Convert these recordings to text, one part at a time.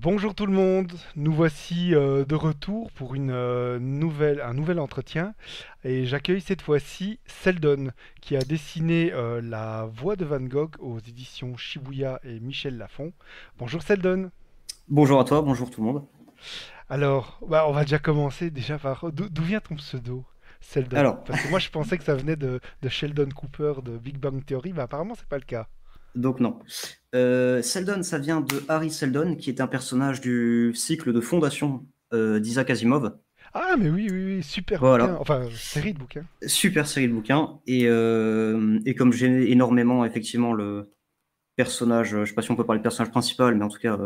Bonjour tout le monde, nous voici de retour pour un nouvel entretien et j'accueille cette fois-ci Seldon qui a dessiné La Voix de Van Gogh aux éditions Shibuya et Michel Lafon. Bonjour Seldon. Bonjour à toi, bonjour tout le monde. Alors, on va déjà commencer déjà par d'où vient ton pseudo Seldon? Alors, Parce que moi je pensais que ça venait de Sheldon Cooper de Big Bang Theory, mais apparemment c'est pas le cas. donc non. Seldon, ça vient de Harry Seldon, qui est un personnage du cycle de Fondation d'Isaac Asimov. Ah mais oui, oui, oui, super bouquin, Voilà, enfin série de bouquins. super série de bouquins. Et comme j'aime énormément, effectivement, le personnage, je sais pas si on peut parler de personnage principal, mais en tout cas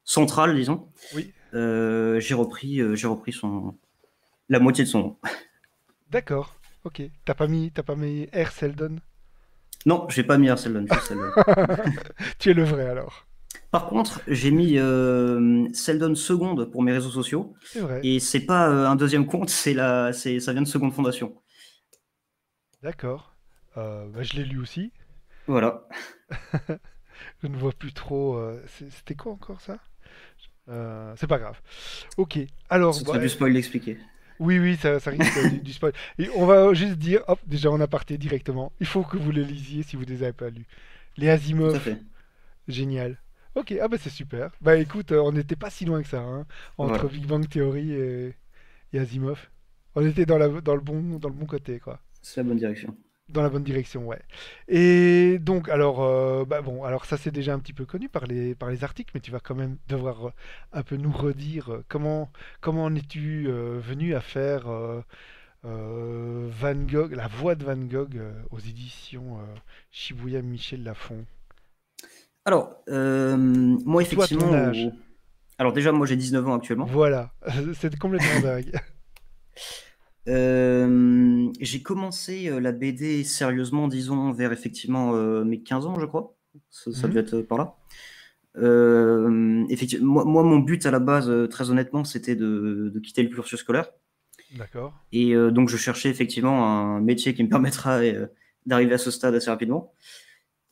central, disons, Oui, j'ai repris la moitié de son nom. d'accord, ok. T'as pas mis R Seldon? Non, j'ai pas mis Harry Seldon, juste Seldon. Tu es le vrai alors. Par contre, j'ai mis Seldon seconde pour mes réseaux sociaux. C'est vrai. Et c'est pas un deuxième compte, ça vient de Seconde Fondation. D'accord. Je l'ai lu aussi. Voilà. Je ne vois plus trop. C'était quoi encore ça? C'est pas grave. Ok. Alors, Ce serait du spoil d'expliquer. oui, oui, ça risque du spoil. Et on va juste dire, hop, déjà en aparté directement. Il faut que vous les lisiez si vous ne les avez pas lus. Les Tout à Asimov, fait. génial. Ok, ah bah c'est super. Bah écoute, on n'était pas si loin que ça, hein, entre Voilà. Big Bang Theory et Asimov. On était dans le bon côté, quoi. C'est la bonne direction. Dans la bonne direction, ouais. Et donc, alors, alors ça c'est déjà un petit peu connu par les articles, mais tu vas quand même devoir un peu nous redire comment en es-tu venu à faire Van Gogh, la voix de Van Gogh aux éditions Shibuya Michel Lafon. Alors, moi, Et toi, effectivement, ton âge? alors déjà, moi, j'ai 19 ans actuellement. Voilà, c'est complètement dingue. J'ai commencé la BD sérieusement, disons, vers effectivement mes 15 ans, je crois. Ça Mhm. devait être par là. Effectivement, mon but à la base, très honnêtement, c'était de quitter le cursus scolaire. D'accord. Et donc, je cherchais effectivement un métier qui me permettra d'arriver à ce stade assez rapidement.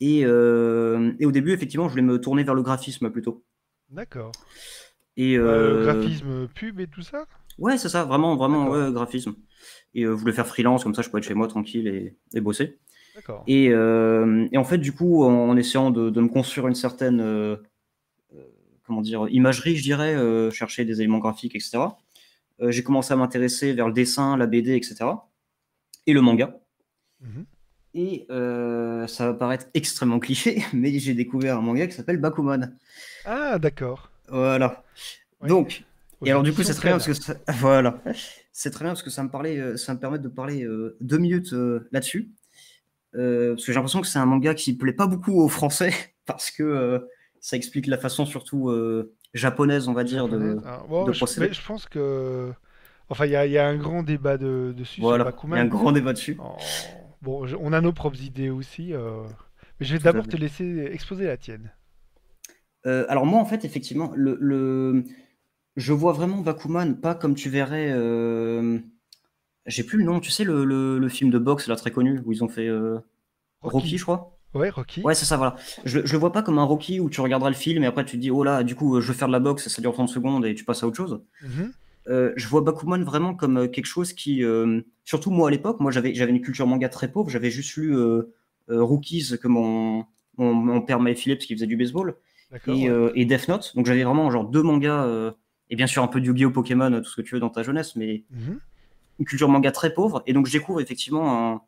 Et au début, effectivement, je voulais me tourner vers le graphisme plutôt. D'accord. Et Graphisme pub et tout ça? ouais, c'est ça, vraiment, vraiment, D'accord. ouais, graphisme. Et je voulais faire freelance, comme ça, je pourrais être chez moi tranquille et bosser. D'accord. Et en fait, du coup, en essayant de me construire une certaine, comment dire, imagerie, je dirais, chercher des éléments graphiques, etc. J'ai commencé à m'intéresser vers le dessin, la BD, etc. Et le manga. Mhm. Et ça va paraître extrêmement cliché, mais j'ai découvert un manga qui s'appelle Bakuman. Ah, d'accord. Voilà. Oui. Donc, Aux et alors du coup, éditions c'est très bien parce Kana. que voilà, c'est très bien parce que ça me permet de parler 2 minutes là-dessus. Parce que j'ai l'impression que c'est un manga qui plaît pas beaucoup aux Français parce que ça explique la façon surtout japonaise, on va dire, Japonaise. Ah, de bon, mais procéder. je pense que. Enfin, il y a un grand débat dessus sur Voilà, il y a un Bakuman. grand débat dessus. Bon, on a nos propres idées aussi. Mais je vais Tout à d'abord te fait. laisser exposer la tienne. Alors moi, en fait, effectivement, je vois vraiment Bakuman pas comme tu verrais. J'ai plus le nom. Tu sais le film de boxe là très connu où ils ont fait Rocky, Rocky. je crois. Ouais, Rocky. Ouais, c'est ça, voilà. Je le vois pas comme un Rocky où tu regarderas le film et après tu te dis, oh là, du coup, je veux faire de la boxe, ça dure 30 secondes et tu passes à autre chose. Mhm. Je vois Bakuman vraiment comme quelque chose qui, surtout moi à l'époque, moi j'avais une culture manga très pauvre, j'avais juste lu Rookies que mon père m'avait filé parce qu'il faisait du baseball D'accord, et, ouais. Death Note. Donc j'avais vraiment genre deux mangas et bien sûr un peu de Yu-Gi-Oh, Pokémon, tout ce que tu veux dans ta jeunesse, mais Mhm. une culture manga très pauvre. Et donc je découvre effectivement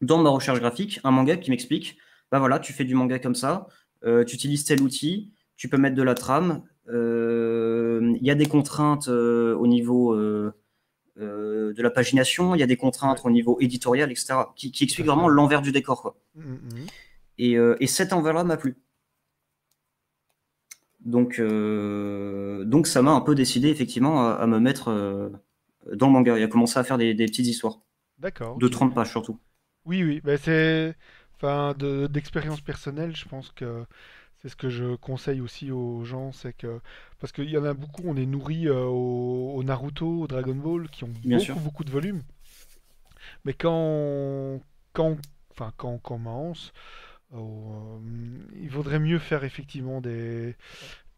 dans ma recherche graphique un manga qui m'explique, bah voilà, tu fais du manga comme ça, tu utilises tel outil, tu peux mettre de la trame, il y a des contraintes au niveau de la pagination, il y a des Ouais, contraintes au niveau éditorial, etc., qui tout à expliquent fait, vraiment ouais. l'envers du décor, quoi. Mhm. Et cet envers-là m'a plu. Donc ça m'a un peu décidé effectivement à me mettre dans le manga et à commencer à faire des petites histoires. D'accord, De ok. 30 pages surtout. Oui, oui, bah c'est, enfin, d'expérience personnelle, je pense que c'est ce que je conseille aussi aux gens, c'est que, parce qu'il y en a beaucoup, on est nourri au Naruto, au Dragon Ball, qui ont Bien sûr. beaucoup de volume, mais quand on commence, il vaudrait mieux faire effectivement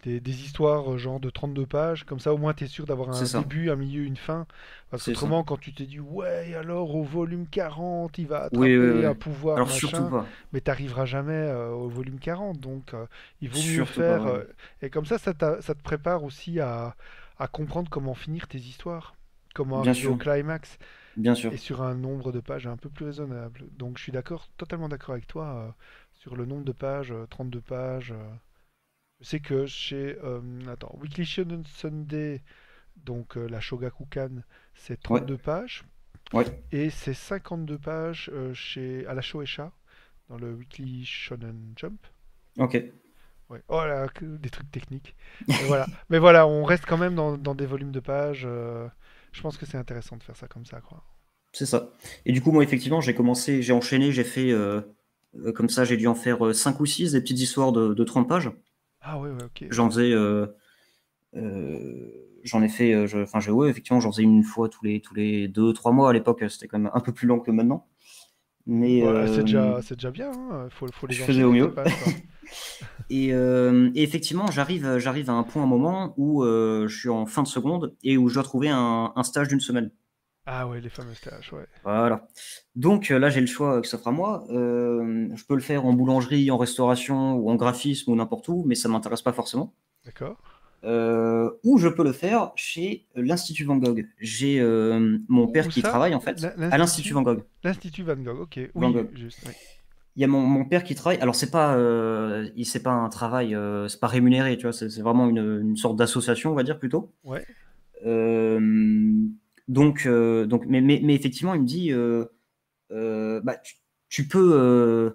des histoires genre de 32 pages, comme ça au moins tu es sûr d'avoir C'est un ça, début, un milieu, une fin. Parce c'est ça. qu'autrement, quand tu t'es dit, ouais, alors au volume 40, il va Oui, oui, attraper un oui. pouvoir, Alors surtout machin, pas. mais t'arriveras jamais au volume 40. Donc il vaut mieux Surtout pas, faire. ouais. Et comme ça te prépare aussi à comprendre comment finir tes histoires, comment Bien arriver au sûr, climax, bien et sûr. sur un nombre de pages un peu plus raisonnable. Donc je suis d'accord, totalement d'accord avec toi sur le nombre de pages, 32 pages. Je sais que chez attends, Weekly Shonen Sunday, donc la Shogakukan, c'est Ouais, 32 pages ouais. et c'est 52 pages chez à la Shueisha dans le Weekly Shonen Jump. Ok. Ouais. Oh là, des trucs techniques. Mais voilà, on reste quand même dans des volumes de pages. Je pense que c'est intéressant de faire ça comme ça, quoi. C'est ça. Et du coup, moi, effectivement, j'ai enchaîné, j'ai fait, comme ça, j'ai dû en faire 5 ou 6 des petites histoires de 30 pages. Ah ouais, ouais, ok. J'en faisais, j'en ai fait, enfin, ouais, effectivement, j'en faisais une fois tous les 2, 3 mois à l'époque, c'était quand même un peu plus long que maintenant. Mhm. Mais Ouais, c'est déjà bien, hein. Faut je les faisais au enchaîner, tes mieux. pages, quoi. Et effectivement, j'arrive à un point, un moment où je suis en fin de seconde et où je dois trouver un stage d'une semaine. Ah ouais, les fameux stages, ouais. Voilà. Donc là, j'ai le choix qui s'offre à moi. Je peux le faire en boulangerie, en restauration ou en graphisme ou n'importe où, mais ça m'intéresse pas forcément. D'accord. Ou je peux le faire chez l'Institut Van Gogh. J'ai mon père Où qui ça? travaille en fait à l'Institut Van Gogh. L'Institut Van Gogh, ok. Van Oui, Gogh. juste, oui. Il y a mon père qui travaille. Alors c'est pas un travail, c'est pas rémunéré, tu vois. C'est vraiment une sorte d'association, on va dire plutôt. Ouais. Euh, mais effectivement, il me dit, bah, tu peux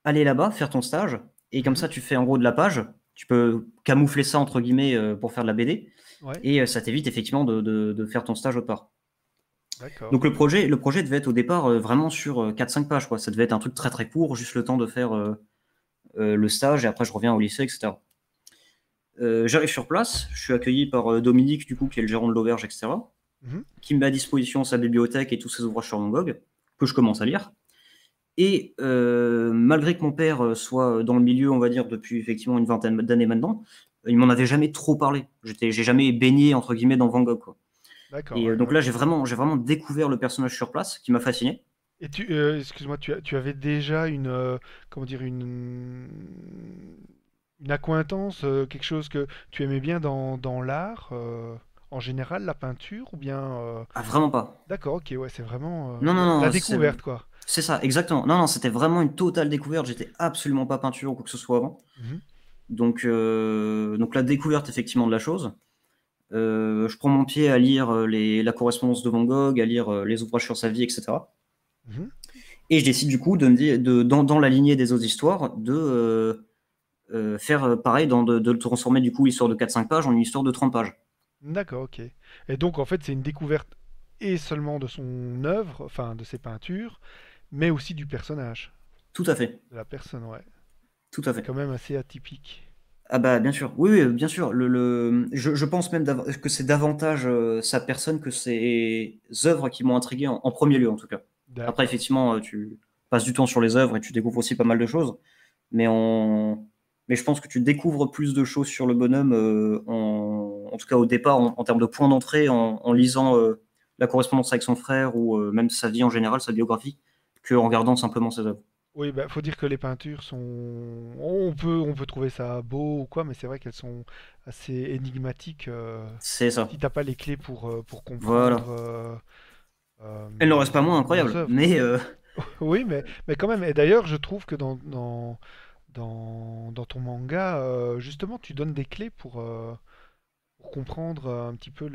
aller là-bas, faire ton stage, et comme Mhm. ça, tu fais en gros de la page. Tu peux camoufler ça entre guillemets pour faire de la BD, Ouais, et ça t'évite effectivement de faire ton stage autre part. d'accord. Donc le projet devait être au départ vraiment sur 4-5 pages, quoi. Ça devait être un truc très très court, juste le temps de faire le stage, et après je reviens au lycée, etc. J'arrive sur place, je suis accueilli par Dominique, du coup, qui est le gérant de l'auberge, etc., Mhm. qui me met à disposition sa bibliothèque et tous ses ouvrages sur Van Gogh, que je commence à lire. Et malgré que mon père soit dans le milieu, on va dire, depuis effectivement une vingtaine d'années maintenant, il m'en avait jamais trop parlé. J'ai jamais baigné, entre guillemets, dans Van Gogh, quoi. D'accord, Et ouais, donc ouais. là, j'ai vraiment découvert le personnage sur place, qui m'a fasciné. Et excuse-moi, tu avais déjà comment dire, une accointance, quelque chose que tu aimais bien dans l'art, en général, la peinture, ou bien... Ah, vraiment pas. D'accord, ok, ouais, c'est vraiment Non, non, la non, découverte, quoi. c'est ça, exactement. Non, non, c'était vraiment une totale découverte. J'étais absolument pas peinture ou quoi que ce soit avant. Mhm. Donc la découverte, effectivement, de la chose. Je prends mon pied à lire la correspondance de Van Gogh, à lire les ouvrages sur sa vie, etc. Mhm. Et je décide du coup de me dire, dans la lignée des autres histoires, de faire pareil, de le transformer du coup l'histoire de 4-5 pages en une histoire de 30 pages. D'accord, ok. Et donc, en fait, c'est une découverte et seulement de son œuvre, enfin, de ses peintures, mais aussi du personnage, Tout à fait, de la personne, ouais. tout à C'est fait. quand même assez atypique. Ah bah bien sûr, oui, oui, bien sûr. Je pense même que c'est davantage sa personne que ses œuvres qui m'ont intrigué en premier lieu en tout cas. Après D'accord. effectivement, tu passes du temps sur les œuvres et tu découvres aussi pas mal de choses, mais mais je pense que tu découvres plus de choses sur le bonhomme en tout cas au départ en termes de points d'entrée en lisant la correspondance avec son frère ou même sa vie en général, sa biographie, que en regardant simplement ses œuvres. Oui, bah, faut dire que les peintures sont... on peut trouver ça beau ou quoi, mais c'est vrai qu'elles sont assez énigmatiques. C'est ça. Si t'as pas les clés pour Voilà. comprendre euh, Elle n'en reste pas moins leurs incroyable, œuvres. mais Oui, mais quand même. Et d'ailleurs, je trouve que dans ton manga, justement, tu donnes des clés pour comprendre un petit peu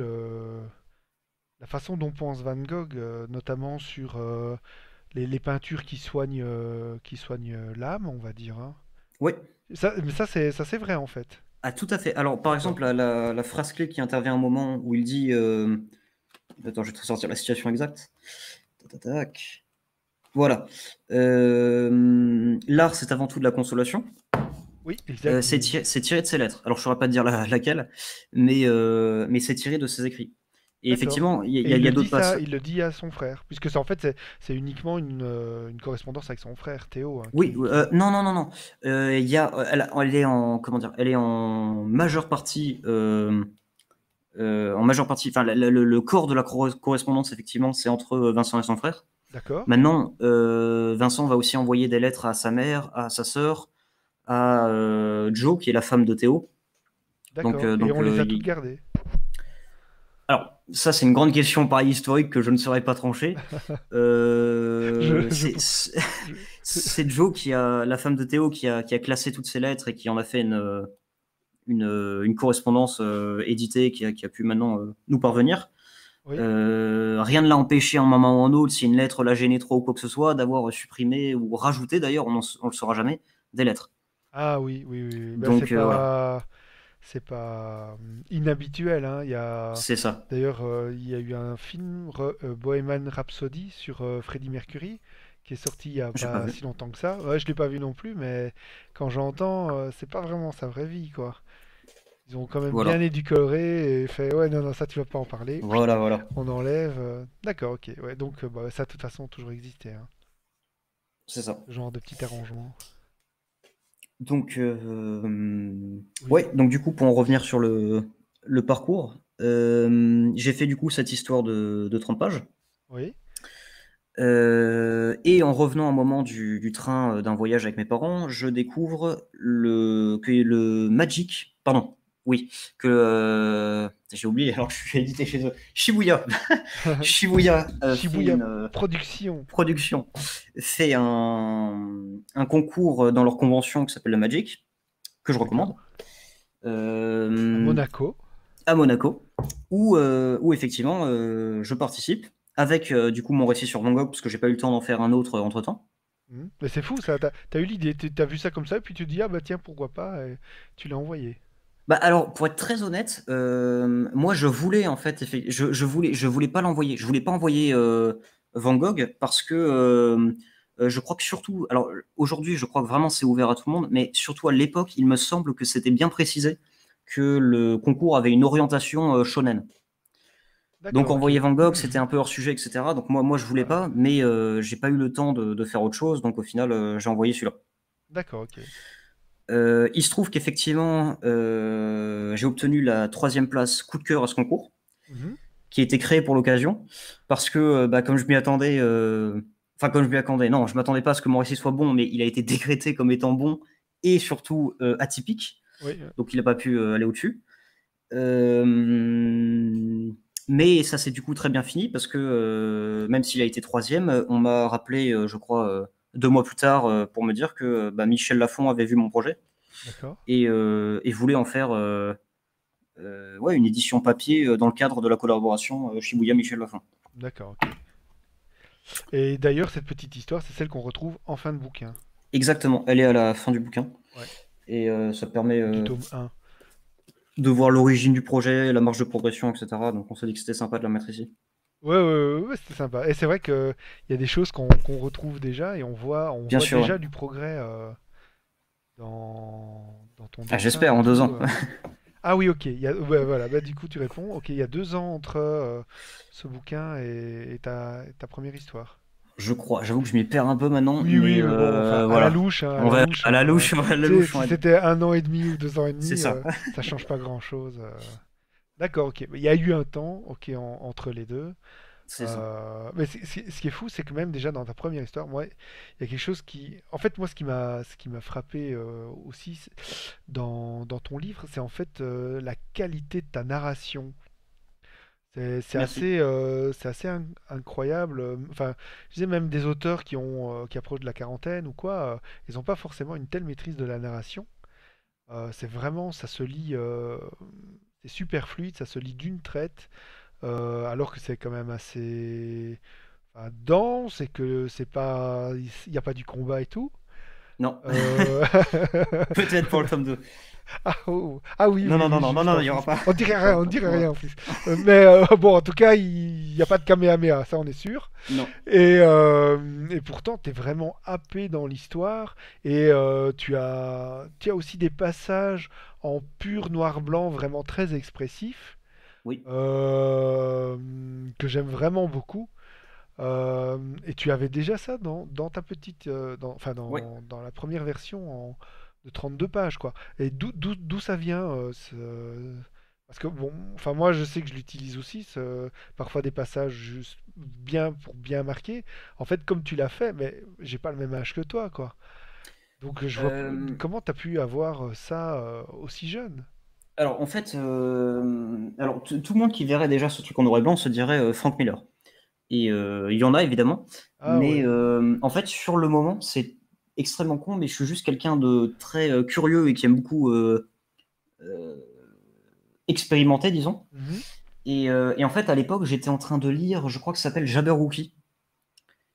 la façon dont pense Van Gogh, notamment sur les peintures qui soignent l'âme, on va dire, hein. oui. Mais ça c'est vrai en fait. Ah, tout à fait. Alors, par D'accord. exemple, la phrase clé qui intervient à un moment où il dit attends, je vais te ressortir la situation exacte. Tac, tac, tac. Voilà. L'art, c'est avant tout de la consolation. Oui, exact. C'est tiré de ses lettres. Alors, je ne saurais pas te dire laquelle, mais c'est tiré de ses écrits. Et D'accord. effectivement, Et il il y le a dit d'autres ça, passages. il le dit à son frère, puisque c'est en fait c'est uniquement une correspondance avec son frère Théo hein, Oui, qui... non, non, non, non. Il y a, elle est en, comment dire, elle est en majeure partie, enfin, le corps de la correspondance, effectivement, c'est entre Vincent et son frère. D'accord, Maintenant, Vincent va aussi envoyer des lettres à sa mère, à sa sœur, à Jo, qui est la femme de Théo. d'accord. Et on les a toutes gardées. Alors, ça, c'est une grande question pareil historique que je ne saurais pas trancher. Je, Euh, je, c'est je- c'est Jo la femme de Théo, qui a classé toutes ces lettres et qui en a fait une correspondance éditée qui a pu maintenant nous parvenir. Oui. Rien ne l'a empêché en un moment ou en autre, si une lettre l'a gêné trop ou quoi que ce soit, d'avoir supprimé ou rajouté, d'ailleurs, on ne le saura jamais, des lettres. Ah oui, oui, oui, oui. Bah, Donc voilà, c'est pas inhabituel, hein. c'est ça. D'ailleurs, il y a eu un film, Bohemian Rhapsody, sur Freddie Mercury, qui est sorti il y a J'ai pas pas vu. si longtemps que ça. Ouais, je l'ai pas vu non plus, mais quand j'entends, c'est pas vraiment sa vraie vie, quoi. Ils ont quand même bien Voilà, édulcoré et fait, ouais, non, non, ça tu vas pas en parler. voilà, voilà, On enlève. D'accord, ok. Ouais, donc bah, ça, de toute façon, a toujours existé, hein, c'est ça. ce genre de petit arrangement. Donc, Oui, ouais, donc du coup, pour en revenir sur le parcours, j'ai fait du coup cette histoire de 30 pages. oui, Et en revenant un moment du train d'un voyage avec mes parents, je découvre que le Magic, pardon, oui, que j'ai oublié alors que je suis édité chez eux, Shibuya, Shibuya fait Shibuya une Production. production, fait un concours dans leur convention qui s'appelle le Magic, que je D'accord. recommande, À euh, Monaco. à Monaco, où effectivement je participe avec du coup mon récit sur Van Gogh, parce que j'ai pas eu le temps d'en faire un autre entre temps. Mais c'est fou ça, t'as eu l'idée, t'as vu ça comme ça, et puis tu te dis, ah bah tiens, pourquoi pas, et tu l'as envoyé. Bah alors, pour être très honnête, moi je voulais en fait, je voulais pas l'envoyer, je voulais pas envoyer Van Gogh parce que je crois que surtout, alors aujourd'hui je crois que vraiment c'est ouvert à tout le monde, mais surtout à l'époque, il me semble que c'était bien précisé que le concours avait une orientation shonen. Donc D'accord, ok. envoyer Van Gogh, c'était un peu hors sujet, etc. Donc moi je voulais Ouais. pas, mais j'ai pas eu le temps de faire autre chose, donc au final j'ai envoyé celui-là. D'accord, ok. Il se trouve qu'effectivement, j'ai obtenu la troisième place coup de cœur à ce concours, Mhm. qui a été créé pour l'occasion, parce que bah, comme je m'y attendais, enfin comme je m'y attendais, non, je m'attendais pas à ce que mon récit soit bon, mais il a été décrété comme étant bon et surtout atypique, Oui, donc il n'a pas pu aller au-dessus. Euh, mais ça s'est du coup très bien fini, parce que même s'il a été troisième, on m'a rappelé, je crois, 2 mois plus tard, pour me dire que bah, Michel Lafon avait vu mon projet d'accord. et voulait en faire ouais, une édition papier dans le cadre de la collaboration Shibuya-Michel Lafon. D'accord, ok. Et d'ailleurs, cette petite histoire, c'est celle qu'on retrouve en fin de bouquin. Exactement, elle est à la fin du bouquin Ouais. et ça permet Du tome 1. de voir l'origine du projet, la marge de progression, etc. Donc on s'est dit que c'était sympa de la mettre ici. Ouais, ouais, ouais, ouais, c'était sympa. Et c'est vrai qu'il y a des choses qu'on retrouve déjà et on Bien voit sûr, ouais. déjà du progrès dans ton Ah, dessin j'espère, et en deux tout. ans. Ah oui, ok. Ouais, voilà. Bah, du coup, tu réponds. Ok, il y a 2 ans entre ce bouquin et ta première histoire. Je crois, j'avoue que je m'y perds un peu maintenant, Oui, mais oui, mais bon, enfin, à la voilà. louche, hein, à On la va louche. à la Hein. louche, on va à la Tu sais, louche, on si va dire. c'était 1 an et demi ou 2 ans et C'est demi, ça. ça change pas grand-chose. D'accord, ok. Il y a eu un temps, ok, entre les deux. C'est ça. Mais ce qui est fou, c'est que même déjà dans ta première histoire, moi, il y a quelque chose qui, en fait, moi, ce qui m'a frappé aussi dans ton livre, c'est en fait la qualité de ta narration. Merci. C'est assez incroyable. Enfin, je disais même des auteurs qui approchent de la quarantaine ou quoi, ils n'ont pas forcément une telle maîtrise de la narration. C'est vraiment, ça se lit, c'est super fluide, ça se lit d'une traite, alors que c'est quand même assez dense et que c'est pas, il n'y a pas du combat et tout. Non, Euh, peut-être pour le tome 2. Ah, oh. Ah oui, Non, oui, non, non, oui, non, non, juste non, en il n'y aura plus. pas. On dirait Ouais. rien en plus. Mais bon, en tout cas, il n'y a pas de Kamehameha, ça on est sûr. Non. Et pourtant, tu es vraiment happé dans l'histoire. Et tu as aussi des passages en pur noir-blanc vraiment très expressifs. Oui. euh, que j'aime vraiment beaucoup. Et tu avais déjà ça dans ta petite, enfin Ouais. dans la première version de 32 pages, quoi. Et d'où ça vient parce que bon, enfin moi je sais que je l'utilise aussi, parfois des passages juste bien pour bien marquer. En fait, comme tu l'as fait, mais j'ai pas le même âge que toi, quoi. Donc je vois Euh, comment t'as pu avoir ça aussi jeune. alors en fait, alors tout le monde qui verrait déjà ce truc en noir et blanc se dirait Frank Miller. Et il y en a évidemment, Ah mais ouais. en fait sur le moment c'est extrêmement con, mais je suis juste quelqu'un de très curieux et qui aime beaucoup euh, expérimenter, disons. Mhm. Et en fait à l'époque j'étais en train de lire, je crois que ça s'appelle Jabberwocky.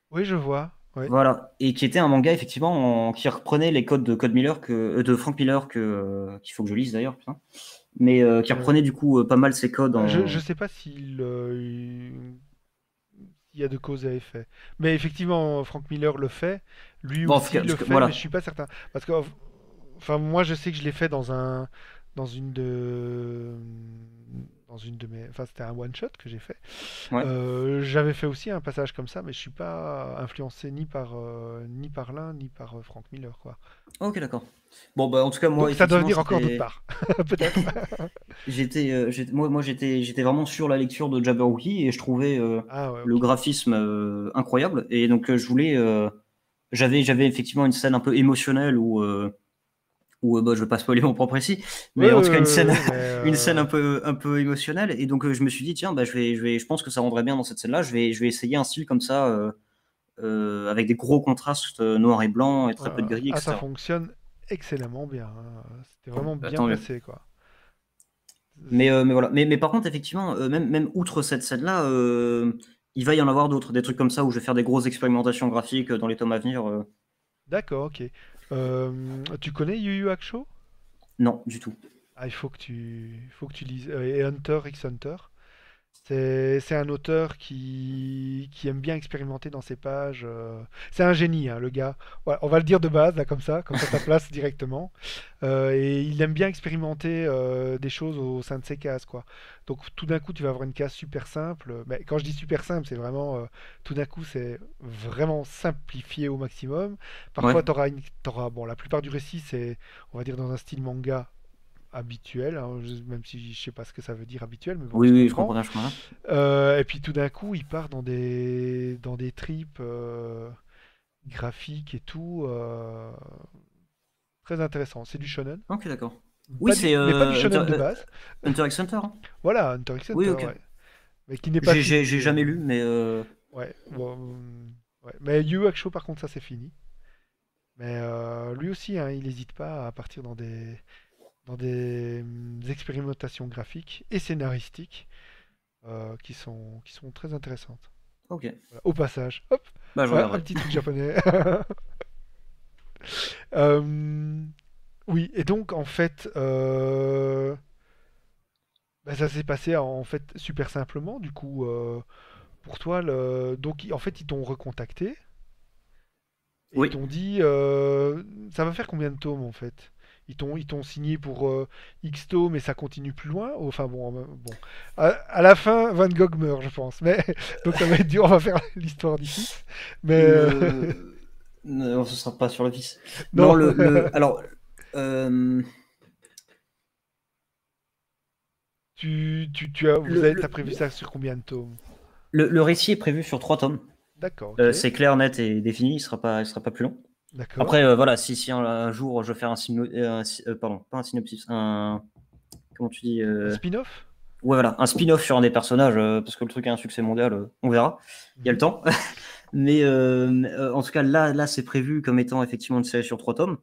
Oui, je vois. Ouais. Voilà, et qui était un manga effectivement qui reprenait les codes de Code Miller de Frank Miller qu'il faut que je lise d'ailleurs, putain. Mais qui reprenait du coup pas mal ses codes Je en. sais pas il y a de cause à effet. Mais effectivement, Frank Miller le fait. Lui Bon, aussi le fait, mais je voilà. suis pas certain. Parce que, enfin, moi, je sais que je l'ai fait dans une de mes, enfin, c'était un one shot que j'ai fait. Ouais. J'avais fait aussi un passage comme ça, mais je suis pas influencé ni par l'un ni par Frank Miller, quoi. Ok, d'accord. Bon, bah en tout cas moi Donc ça doit effectivement venir encore d'autre c'était. part, peut-être. Moi j'étais vraiment sur la lecture de Jabberwocky et je trouvais Ah ouais, le ok. graphisme incroyable. Et donc je voulais. J'avais effectivement une scène un peu émotionnelle où bah, je veux pas spoiler mon propre récit, Ouais, mais en tout cas une scène, mais une scène un peu émotionnelle. Et donc je me suis dit, tiens, bah, je pense que ça rendrait bien dans cette scène-là. Je vais essayer un style comme ça, avec des gros contrastes noir et blanc et très peu de gris, ah, ça etc. fonctionne excellemment bien, hein. C'était vraiment Bah, bien tant mieux. placé, quoi. Mais voilà. Mais par contre, effectivement, même outre cette scène-là, il va y en avoir d'autres, des trucs comme ça où je vais faire des grosses expérimentations graphiques dans les tomes à venir. D'accord, ok. Tu connais Yu Yu Hakusho? Non, du tout. Ah, il faut que tu lises. Et Hunter x Hunter. C'est un auteur qui aime bien expérimenter dans ses pages. C'est un génie, hein, le gars. Ouais, on va le dire de base, là, comme ça place directement. Et il aime bien expérimenter des choses au sein de ses cases, quoi. Donc tout d'un coup, tu vas avoir une case super simple. Mais quand je dis super simple, c'est vraiment tout d'un coup, c'est vraiment simplifié au maximum. Ouais. Parfois, bon, la plupart du récit, c'est, on va dire, dans un style manga habituel, hein, même si je sais pas ce que ça veut dire habituel, mais bon, Oui, tu oui, je comprends comprends. bien, je comprends bien. Et puis tout d'un coup, il part dans des tripes graphiques et tout, très intéressant. C'est du shonen, Ok, d'accord. Oui, c'est mais pas du shonen de base. Hunter x Hunter, hein. Voilà, Hunter x Oui, Hunter, ok. ouais. Mais qui n'est pas J'ai fini. jamais lu, mais Ouais, bon, ouais. Mais Yu Yu Hakusho, par contre, ça c'est fini. Mais lui aussi, hein, il n'hésite pas à partir dans des expérimentations graphiques et scénaristiques qui sont très intéressantes. ok. Voilà, au passage, hop, Bah, je un regarderai. petit truc japonais. Euh, oui, et donc en fait, bah, ça s'est passé en fait super simplement. Du coup, pour toi, donc en fait, ils t'ont recontacté et ils Oui. t'ont dit, ça va faire combien de tomes en fait? Ils t'ont signé pour X tomes et ça continue plus loin. Enfin bon, bon. À la fin, Van Gogh meurt, je pense. Mais donc ça va être dur. On va faire l'histoire d'ici. Mais Non, ce sera pas sur le fils. Non, non. alors, euh, T'as prévu ça sur combien de tomes? le récit est prévu sur 3 tomes. D'accord, ok. C'est clair, net et défini. Il sera pas plus long. D'accord. Après, voilà, si un jour je veux faire pardon, pas un synopsis, comment tu dis, Un spin-off? ouais, voilà, un spin-off sur un des personnages, parce que le truc a un succès mondial, on verra. Il y a le Mhm. temps. Mais en tout cas, là, c'est prévu comme étant effectivement une série sur 3 tomes.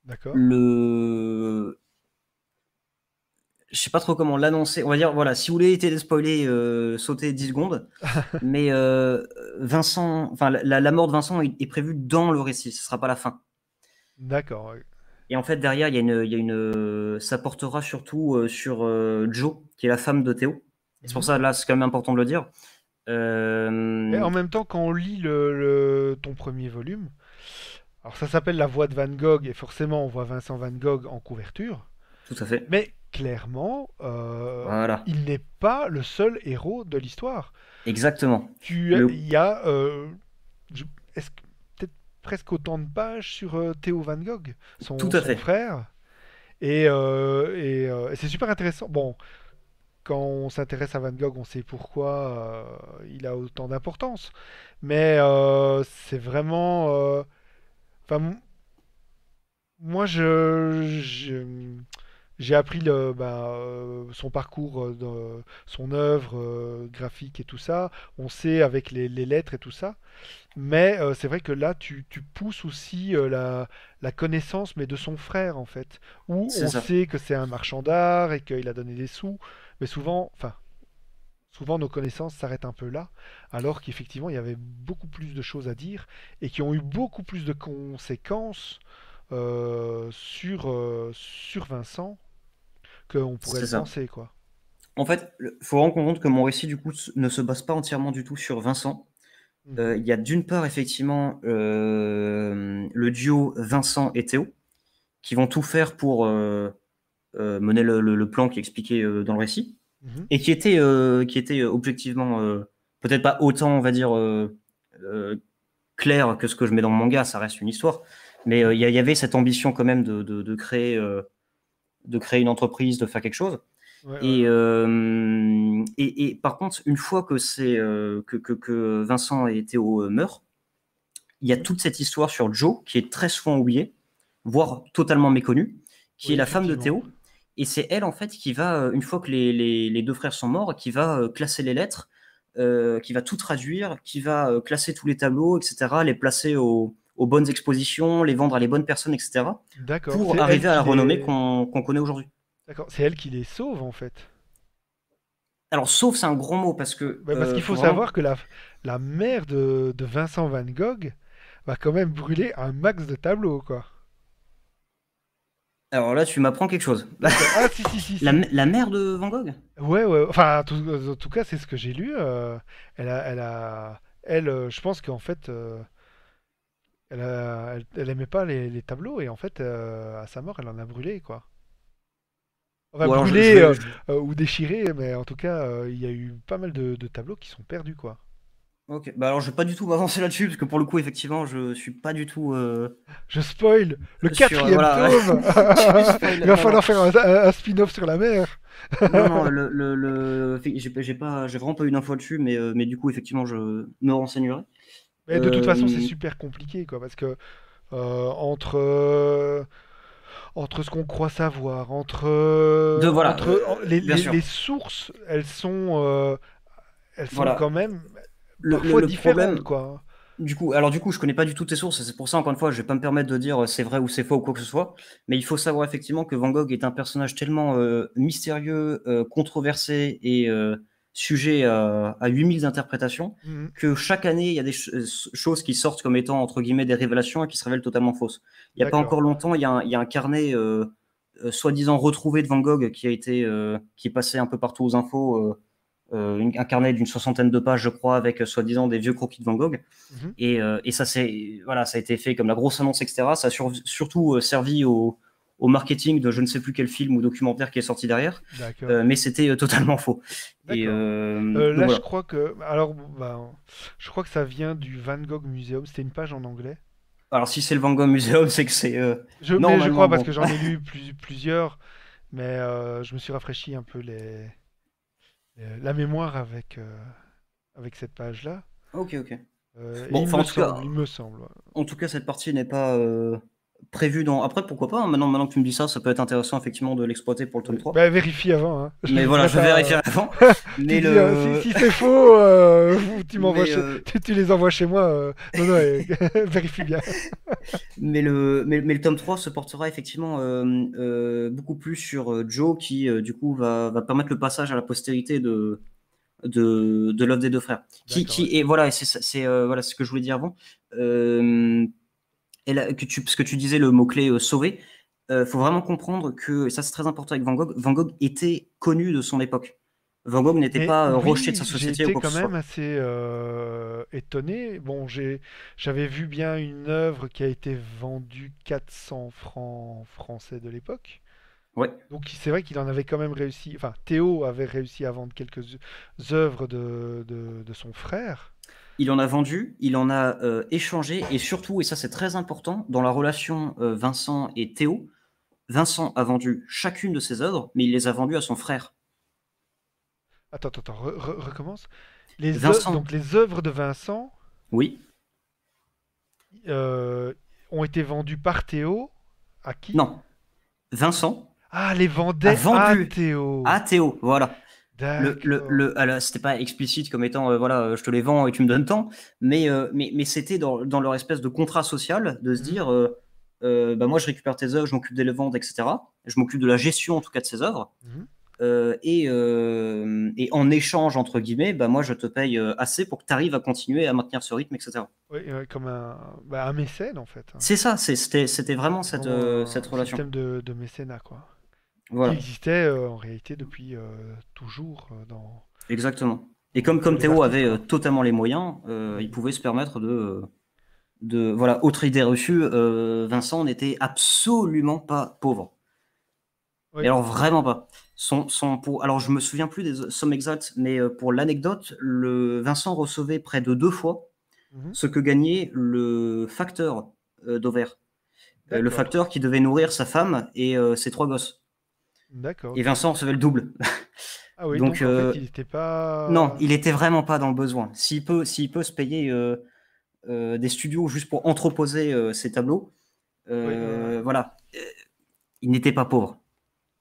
D'accord. Le... Je sais pas trop comment l'annoncer. On va dire, voilà, si vous voulez éviter de spoiler, sautez 10 secondes. Mais Vincent, enfin, la mort de Vincent est prévue dans le récit, ce sera pas la fin. D'accord. Ouais. Et en fait, derrière, ça portera surtout sur Jo, qui est la femme de Théo. Et c'est pour Mhm. ça, là, c'est quand même important de le dire. Mais Euh, en même temps, quand on lit ton premier volume, alors ça s'appelle La Voix de Van Gogh et forcément on voit Vincent Van Gogh en couverture. Tout à fait. Mais clairement, Voilà, il n'est pas le seul héros de l'histoire. exactement. Il y a, je- est-ce que- peut-être presque autant de pages sur Theo Van Gogh, Tout à son fait. frère, et c'est super intéressant. Bon, quand on s'intéresse à Van Gogh, on sait pourquoi il a autant d'importance, mais c'est vraiment, enfin, moi, j'ai appris son parcours, son œuvre graphique et tout ça. On sait avec les lettres et tout ça. Mais c'est vrai que là, tu pousses aussi la connaissance, mais de son frère, en fait. Où C'est on ça. sait que c'est un marchand d'art et qu'il a donné des sous. Mais souvent, enfin, souvent nos connaissances s'arrêtent un peu là. Alors qu'effectivement, il y avait beaucoup plus de choses à dire et qui ont eu beaucoup plus de conséquences sur Vincent qu'on pourrait C'est le ça. penser, quoi. En fait, il faut rendre compte que mon récit, du coup, ne se base pas entièrement du tout sur Vincent. Mhm. Il y a d'une part, effectivement, le duo Vincent et Théo, qui vont tout faire pour mener le plan qui est expliqué dans le récit, Mhm. et qui était objectivement peut-être pas autant, on va dire, euh, clair que ce que je mets dans le manga, ça reste une histoire, mais il y avait cette ambition quand même de créer une entreprise, de faire quelque chose. Ouais, ouais. Et par contre, une fois que, que Vincent et Théo meurent, il y a Mhm. toute cette histoire sur Joe qui est très souvent oubliée, voire totalement méconnue, qui Oui, est la femme de effectivement. Théo. Et c'est elle, en fait, qui va, une fois que les deux frères sont morts, qui va classer les lettres, qui va tout traduire, qui va classer tous les tableaux, etc., les placer aux bonnes expositions, les vendre à les bonnes personnes, etc., D'accord. pour C'est elle arriver à qui la renommée les. qu'on connaît aujourd'hui. D'accord. C'est elle qui les sauve, en fait. Alors, sauf, c'est un grand mot, parce que Ouais, parce qu'il faut faut vraiment. savoir que la mère de Vincent Van Gogh va quand même brûler un max de tableaux, quoi. Alors là, tu m'apprends quelque chose. D'accord. Ah, si, si, si, si. La mère de Van Gogh? Ouais, ouais. Enfin, en tout cas, c'est ce que j'ai lu. Je pense qu'en fait, elle aimait pas les tableaux et en fait, à sa mort, elle en a brûlé, quoi. Enfin, Ou alors, brûlé ou déchiré, mais en tout cas, il y a eu pas mal de tableaux qui sont perdus, quoi. ok. Bah alors, je vais pas du tout m'avancer là-dessus, parce que pour le coup, effectivement, je suis pas du tout Je spoil le sur. quatrième Voilà, tome. tu spoil. Il va Non, non. falloir faire un spin-off sur la mer. Non, non, j'ai vraiment pas eu d'infos dessus, mais du coup, effectivement, je me renseignerai. Mais de toute façon, c'est Euh, super compliqué, quoi, parce que entre entre ce qu'on croit savoir, voilà, bien les sûr. sources, elles sont quand Voilà. même parfois Le différentes, problème, quoi. du coup, je connais pas du tout tes sources, et c'est pour ça, encore une fois, je vais pas me permettre de dire c'est vrai ou c'est faux ou quoi que ce soit, mais il faut savoir effectivement que Van Gogh est un personnage tellement mystérieux, controversé et sujet à 8000 interprétations, Mhm. que chaque année, il y a des choses qui sortent comme étant, entre guillemets, des révélations et qui se révèlent totalement fausses. Il y a pas D'accord. encore longtemps, il y a un carnet soi-disant retrouvé de Van Gogh qui est passé un peu partout aux infos. Un carnet d'une soixantaine de pages, je crois, avec soi-disant des vieux croquis de Van Gogh. Mhm. Et ça, voilà, ça a été fait comme la grosse annonce, etc. Ça a surtout servi au marketing de je ne sais plus quel film ou documentaire qui est sorti derrière, D'accord. mais c'était totalement faux. Et D'accord. donc Là, je voilà. crois que, alors, bah, je crois que ça vient du Van Gogh Museum. C'était une page en anglais. Alors si c'est le Van Gogh Museum, c'est que c'est Mais je normalement crois parce bon. que j'en ai lu plusieurs, mais je me suis rafraîchi un peu la mémoire avec cette page-là. Ok, ok. Et Bon, enfin il me semble. Ouais. en tout cas, cette partie n'est pas prévue dans. Après, pourquoi pas, hein, maintenant que tu me dis ça, ça peut être intéressant effectivement de l'exploiter pour le tome Oui. 3. Bah, vérifie avant, hein. Je te Mais dis voilà, pas je ça. vérifierai avant. Tu Mais dis, le. si c'est faux, Mais tu les envoies chez moi. Non, non, vérifie bien. Mais le tome 3 se portera effectivement beaucoup plus sur Joe qui, du coup, va permettre le passage à la postérité de l'œuvre des deux frères. D'accord, ouais. Et voilà, et voilà ce que je voulais dire avant. Euh, parce que tu disais le mot-clé sauver, faut vraiment comprendre que, et ça c'est très important avec Van Gogh était connu de son époque. Van Gogh n'était Mais pas rejeté de sa oui, j'ai société ou été quoi que quand ce même soit. assez étonné. Bon, j'avais vu bien une œuvre qui a été vendue 400 francs français de l'époque. Ouais. Donc c'est vrai qu'il en avait quand même réussi, enfin Théo avait réussi à vendre quelques œuvres de son frère. Il en a vendu, il en a échangé, et surtout, et ça c'est très important, dans la relation Vincent et Théo, Vincent a vendu chacune de ses œuvres, mais il les a vendues à son frère. Attends, recommence. Vincent, Donc les œuvres de Vincent oui, euh, ont été vendues par Théo à qui? non, Vincent Ah, les a vendait à vendu Théo. à Théo, voilà. D'accord. Alors, c'était pas explicite comme étant, voilà, je te les vends et tu me donnes tant, mais c'était dans leur espèce de contrat social de se Mhm, dire, bah, moi je récupère tes œuvres, je m'occupe de les vendre, etc. Je m'occupe de la gestion en tout cas de ces œuvres. mhm. Et en échange, entre guillemets, bah, moi je te paye assez pour que tu arrives à continuer à maintenir ce rythme, etc. Oui, comme un mécène en fait, hein. C'est ça, c'était vraiment Vraiment cette un relation. système de mécénat, quoi. Qui Voilà, existait en réalité depuis toujours exactement. Et pour comme les Théo artistes, avait quoi. totalement les moyens, il Mhm. pouvait se permettre voilà, autre idée reçue, Vincent n'était absolument pas pauvre. Mais Oui. alors vraiment pas. Alors je me souviens plus des sommes exactes, mais pour l'anecdote, Vincent recevait près de 2 fois Mhm. ce que gagnait le facteur d'Auvers. Le D'accord. facteur qui devait nourrir sa femme et ses 3 gosses. D'accord, Et ok. Vincent recevait le double. Ah oui, Donc donc en fait, il n'était non, pas. il était vraiment pas dans le besoin. S'il peut se payer des studios juste pour entreposer ses tableaux, Oui, ouais, ouais. voilà, il n'était pas pauvre.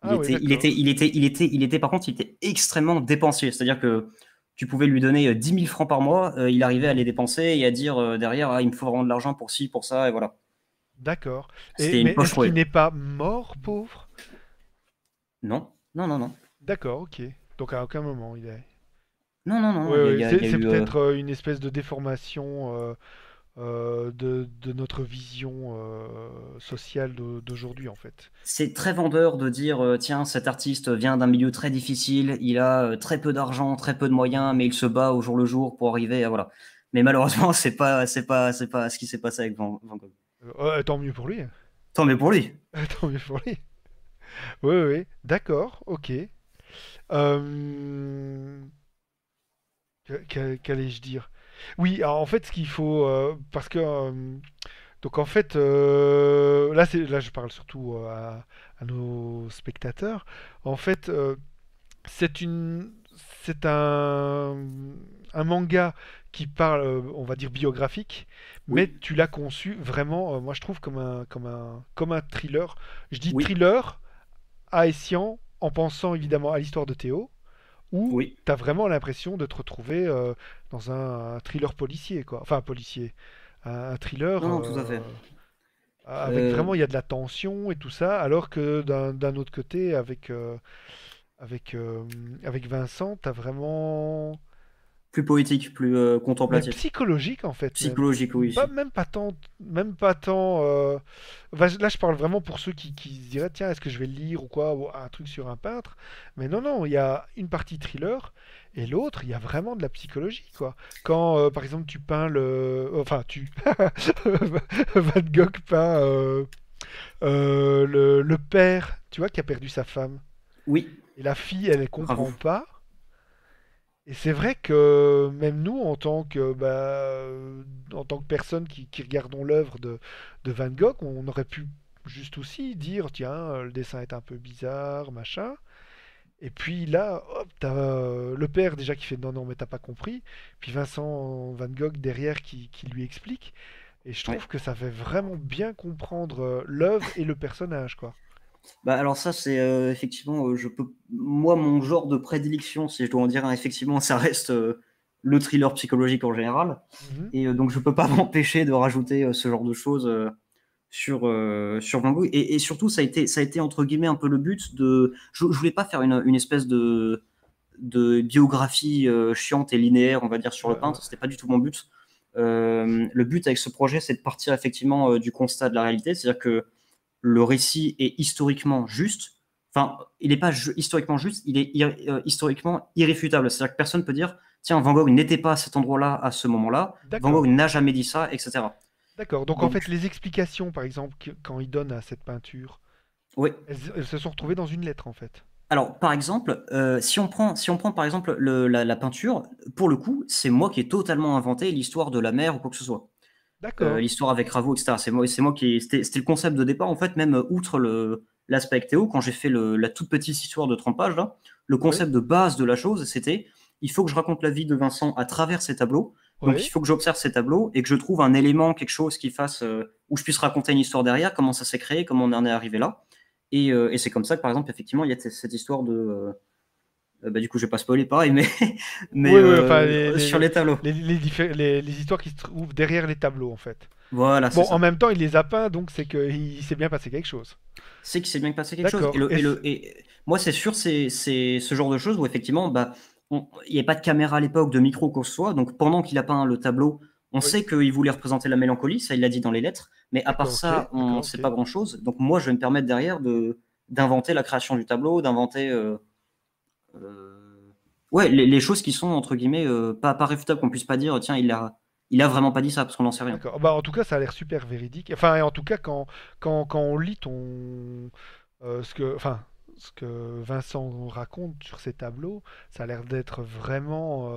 Ah oui, d'accord. Par contre, il était extrêmement dépensier. C'est-à-dire que tu pouvais lui donner 10 000 francs par mois, il arrivait à les dépenser et à dire derrière, ah, il me faut vraiment de l'argent pour ci, pour ça, et voilà. D'accord. C'était Mais une poche est-ce qu'il trouée. n'est pas mort, pauvre? Non, non, non, non. D'accord, ok. Donc à aucun moment il est. Non, non, non, Oui, oui, il y a c'est eu. peut-être une espèce de déformation de notre vision sociale d'aujourd'hui, en fait. C'est très vendeur de dire tiens, cet artiste vient d'un milieu très difficile, il a très peu d'argent, très peu de moyens, mais il se bat au jour le jour pour arriver à voilà. Mais malheureusement, c'est pas ce qui s'est passé avec Van Gogh. Ouais, tant mieux pour lui. Tant mieux pour lui. Tant mieux pour lui. Oui, oui, oui. D'accord, ok. Euh, qu'allais-je dire? Oui, alors, en fait, ce qu'il faut, parce que donc en fait, là je parle surtout à nos spectateurs. En fait, c'est une, c'est un manga qui parle, on va dire biographique, mais Oui, tu l'as conçu vraiment, moi je trouve comme un thriller. Je dis oui, thriller à escient en pensant évidemment à l'histoire de Théo, où oui. t'as vraiment l'impression de te retrouver dans un thriller policier, quoi. Enfin, policier. Un thriller Non, non, tout à fait. avec Euh, vraiment, il y a de la tension et tout ça, alors que d'un autre côté, avec, euh, avec Vincent, t'as vraiment. Plus poétique, plus Même contemplatif. psychologique, en fait, même. Psychologique, oui. Même pas tant. Enfin, là, je parle vraiment pour ceux qui se diraient, tiens, est-ce que je vais le lire ou quoi, ou un truc sur un peintre. Mais non, non, il y a une partie thriller et l'autre, il y a vraiment de la psychologie, quoi. Quand, par exemple, tu peins le. Enfin, tu. Van Gogh peint le père, tu vois, qui a perdu sa femme. Oui, Et la fille, elle ne bravo. comprend pas. Et c'est vrai que même nous, en tant que personne qui regardons l'œuvre de Van Gogh, on aurait pu juste aussi dire, tiens, le dessin est un peu bizarre, machin. Et puis là, hop, t'as le père déjà qui fait non, non, mais t'as pas compris. Puis Vincent Van Gogh derrière qui lui explique. Et je Ouais. trouve que ça fait vraiment bien comprendre l'œuvre et le personnage, quoi. Bah alors ça c'est effectivement moi mon genre de prédilection si je dois en dire un, effectivement ça reste le thriller psychologique en général Mhm. et donc je peux pas m'empêcher de rajouter ce genre de choses sur Van Gogh et surtout ça a été entre guillemets un peu le but de je voulais pas faire une espèce de biographie chiante et linéaire on va dire sur Ouais, le ouais. peintre, c'était pas du tout mon but. Le but avec ce projet c'est de partir effectivement du constat de la réalité, c'est-à-dire que le récit est historiquement juste. Enfin, il n'est pas historiquement juste, il est historiquement irréfutable. C'est-à-dire que personne ne peut dire, tiens, Van Gogh n'était pas à cet endroit-là, à ce moment-là, Van Gogh D'accord. n'a jamais dit ça, etc. D'accord. Donc en Donc, fait, les explications, par exemple, quand il donne à cette peinture, Oui. Elles se sont retrouvées dans une lettre, en fait. Alors, par exemple, si on prend par exemple la peinture, pour le coup, c'est moi qui ai totalement inventé l'histoire de la mer ou quoi que ce soit. D'accord. L'histoire avec Ravo, etc. C'est moi qui. C'était le concept de départ, en fait, même outre l'aspect avec Théo, quand j'ai fait la toute petite histoire de 30 pages, là, le Oui, concept de base de la chose, c'était il faut que je raconte la vie de Vincent à travers ces tableaux. Donc, il oui. faut que j'observe ces tableaux et que je trouve un élément, quelque chose qui fasse. Où je puisse raconter une histoire derrière, comment ça s'est créé, comment on en est arrivé là. Et c'est comme ça que, par exemple, effectivement, il y a cette histoire de. Bah, du coup, je vais pas spoiler pareil, mais, mais Oui, oui, enfin, sur les tableaux. les histoires qui se trouvent derrière les tableaux, en fait. Voilà, c'est Bon, en ça. même temps, il les a peints, donc c'est qu'il s'est bien passé quelque chose. C'est qu'il s'est bien passé quelque chose. Et, D'accord. le, et, le, et moi, c'est sûr, c'est ce genre de choses où effectivement, bah, il n'y avait pas de caméra à l'époque, de micro, quoi que ce soit. Donc, pendant qu'il a peint le tableau, on Oui. sait qu'il voulait représenter la mélancolie, ça, il l'a dit dans les lettres. Mais à part D'accord, ok. ça, on ne D'accord, sait ok. pas grand-chose. Donc, moi, je vais me permettre derrière d'inventer la création du tableau, d'inventer ouais, les choses qui sont, entre guillemets, pas réfutables, qu'on puisse pas dire, tiens, il a vraiment pas dit ça, parce qu'on n'en sait rien. D'accord. Bah, en tout cas, ça a l'air super véridique. Enfin, et en tout cas, quand on lit ce que Vincent raconte sur ses tableaux, ça a l'air d'être vraiment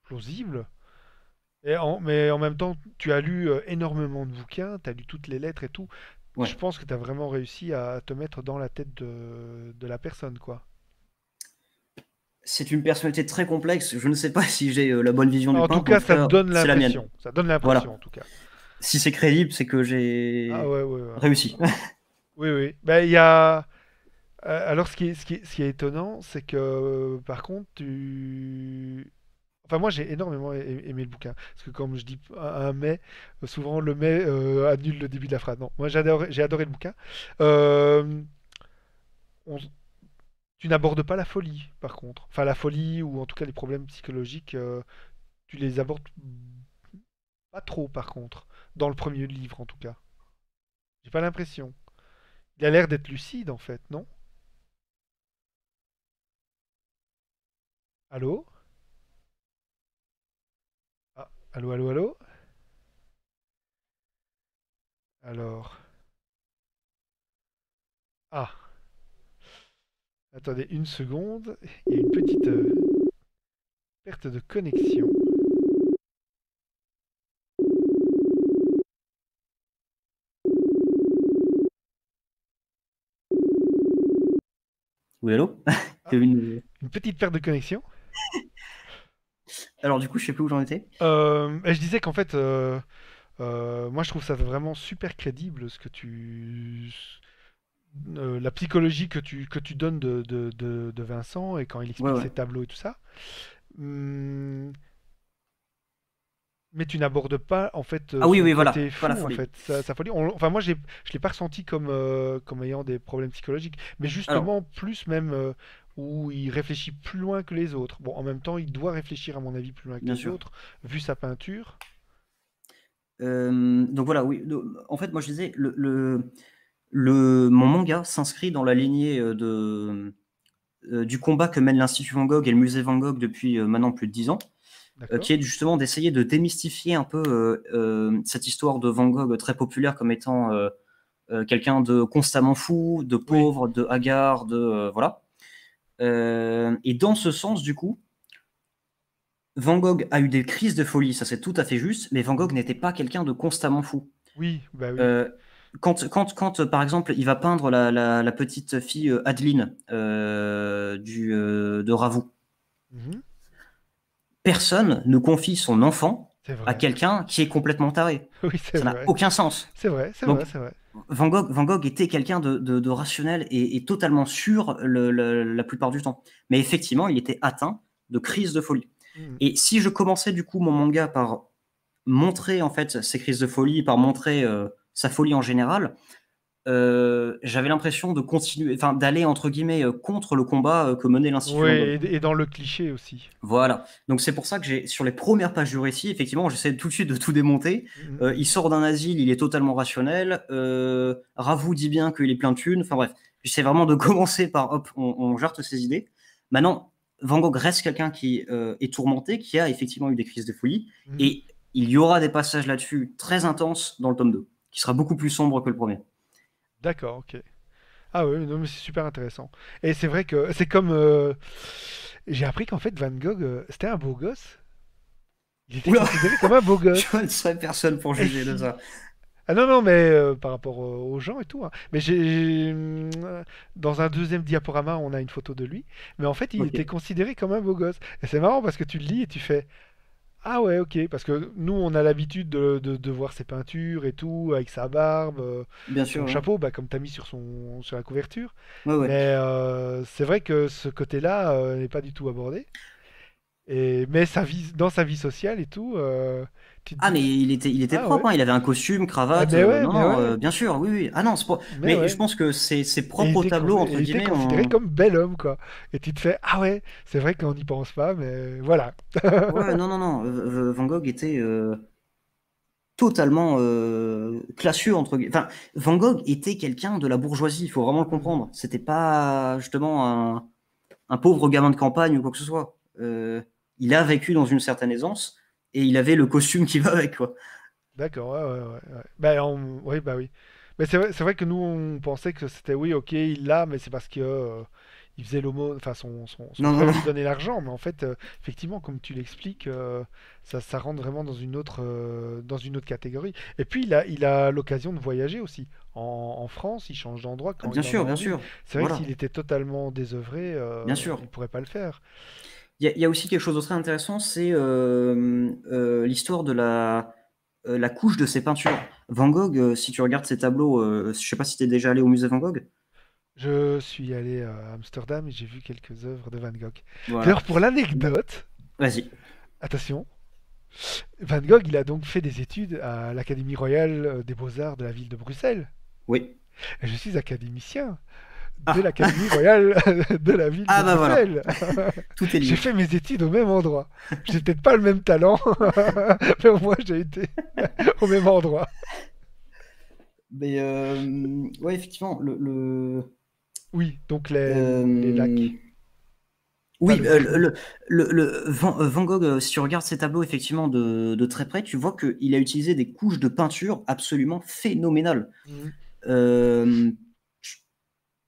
plausible. Mais en même temps, tu as lu énormément de bouquins, tu as lu toutes les lettres et tout. Ouais. Je pense que tu as vraiment réussi à te mettre dans la tête de la personne, quoi. C'est une personnalité très complexe. Je ne sais pas si j'ai la bonne vision du En tout peintre. En cas, tout ça te cas, donne c'est la mienne. l'impression. Ça donne l'impression, Voilà. en tout cas. Si c'est crédible, c'est que Ah j'ai ouais, ouais, ouais. réussi. Oui, oui. Ben, il y a... alors, ce qui est étonnant, c'est que, par contre, Enfin, moi, j'ai énormément aimé le bouquin. Parce que, comme je dis un mais, souvent, le mais annule le début de la phrase. Non, moi, j'ai adoré le bouquin. Euh, on- Tu n'abordes pas la folie, par contre. Enfin, la folie, ou en tout cas les problèmes psychologiques, tu les abordes pas trop, par contre. Dans le premier livre, en tout cas. J'ai pas l'impression. Il a l'air d'être lucide, en fait, non? Allô? Ah, allô, allô, allô? Alors... Ah, attendez une seconde. Il y a une petite perte de connexion. Oui, allô. Ah, Une- une petite perte de connexion. Alors, du coup, je sais plus où j'en étais. Et je disais qu'en fait, moi je trouve ça vraiment super crédible la psychologie que tu donnes de Vincent et quand il Ouais, explique ouais. ses tableaux et tout ça. Hum, Mais tu n'abordes pas en fait Ah oui, son oui, voilà. côté Pas la fou en folie. fait, sa folie. Enfin moi je l'ai pas ressenti comme ayant des problèmes psychologiques, mais Alors, justement plus même où il réfléchit plus loin que les autres. Bon en même temps il doit réfléchir à mon avis plus loin que bien les sûr. autres vu sa peinture. Donc voilà, oui. En fait, moi, je disais, mon manga s'inscrit dans la lignée du combat que mène l'Institut Van Gogh et le musée Van Gogh depuis maintenant plus de 10 ans. D'accord? Qui est justement d'essayer de démystifier un peu cette histoire de Van Gogh très populaire comme étant quelqu'un de constamment fou, de Oui. pauvre, de hagard, voilà. Et dans ce sens, du coup, Van Gogh a eu des crises de folie, ça c'est tout à fait juste, mais Van Gogh Mhm. n'était pas quelqu'un de constamment fou. Oui, bah oui. Euh, quand, par exemple, il va peindre la petite fille Adeline de Ravoux, Mhm. personne ne confie son enfant C'est à vrai. quelqu'un qui est complètement taré. Oui, c'est Ça n'a vrai. aucun sens. C'est vrai, c'est vrai, Donc, c'est vrai. Van Gogh était quelqu'un de rationnel et totalement sûr la plupart du temps. Mais effectivement, il était atteint de crises de folie. Mhm. Et si je commençais du coup mon manga par montrer en fait ces crises de folie, par montrer sa folie en général, j'avais l'impression de continuer, enfin d'aller entre guillemets contre le combat que menait l'Institut Oui, Van Gogh. et dans le cliché aussi. Voilà. Donc c'est pour ça que sur les premières pages du récit, effectivement, j'essaie tout de suite de tout démonter. Mhm, Il mhm. sort d'un asile, il est totalement rationnel. Ravou dit bien qu'il est plein de thunes. Enfin bref, j'essaie vraiment de commencer par hop, on jarte ses idées. Maintenant, Van Gogh reste quelqu'un qui est tourmenté, qui a effectivement eu des crises de folie, Mhm. et il y aura des passages là-dessus très intenses dans le tome 2, qui sera beaucoup plus sombre que le premier. D'accord, ok. Ah oui, non, mais c'est super intéressant. Et c'est vrai que c'est comme... j'ai appris qu'en fait, Van Gogh, c'était un beau gosse. Il était Oula, considéré comme un beau je gosse. ne serais personne pour Et juger de si... ça. Ah non, non, mais par rapport aux gens et tout, hein. Mais dans un deuxième diaporama, on a une photo de lui. Mais en fait, il Ok. était considéré comme un beau gosse. Et c'est marrant parce que tu le lis et tu fais... Ah ouais, ok. Parce que nous, on a l'habitude de voir ses peintures et tout, avec sa barbe, Bien son sûr, ouais. chapeau, bah, comme tu as mis sur la couverture. Ouais, ouais. Mais c'est vrai que ce côté-là n'est pas du tout abordé. Mais dans sa vie sociale et tout, tu te Ah, dis, mais il était ah ouais, propre, hein. Il avait un costume, ah, cravate. Non, mais non, ouais, bien sûr, oui, oui. Ah non, mais mais je ouais. pense que c'est Et propre au tableau, entre il était guillemets. considéré comme bel homme, quoi. Et tu te fais, ah ouais, c'est vrai qu'on n'y pense pas, mais voilà. Ouais, non, non, non. Van Gogh était totalement classieux, entre guillemets. Enfin, Van Gogh était quelqu'un de la bourgeoisie, il faut vraiment le Mhm. comprendre. C'était pas justement un pauvre gamin de campagne ou quoi que ce soit. Il a vécu dans une certaine aisance et il avait le costume qui va avec, quoi. D'accord, ouais, ouais, ouais, ouais. Bah, oui, bah oui. Mais c'est vrai que nous, on pensait que c'était, oui, ok, il l'a, mais c'est parce que il faisait l'aumône, enfin, son Non, non, frère non. lui donnait l'argent. Mais en fait, effectivement, comme tu l'expliques, ça rentre vraiment dans une autre catégorie. Et puis, il a l'occasion de voyager aussi. En France, il change d'endroit Ah, quand bien il en a sûr, bien envie. sûr. C'est vrai que Voilà, s'il était totalement désœuvré, bien sûr. il pourrait pas le faire. Il y a aussi quelque chose de très intéressant, c'est l'histoire de la couche de ses peintures. Van Gogh, si tu regardes ses tableaux, je sais pas si tu es déjà allé au musée Van Gogh. Je suis allé à Amsterdam et j'ai vu quelques œuvres de Van Gogh. Voilà. D'ailleurs, pour l'anecdote, Vas-y. attention, Van Gogh, il a donc fait des études à l'Académie royale des beaux-arts de la ville de Bruxelles. Oui. Et je suis académicien de Ah, l'Académie royale de la ville de ah bah voilà, Bruxelles. tout est J'ai lié. fait mes études au même endroit. J'ai peut-être pas le même talent, mais au moins j'ai été au même endroit. Mais ouais, effectivement, Oui, donc les euh, lacs, enfin oui, le flou. Van Gogh, si tu regardes ses tableaux effectivement de très près, tu vois qu'il a utilisé des couches de peinture absolument phénoménales. Mhm. Euh,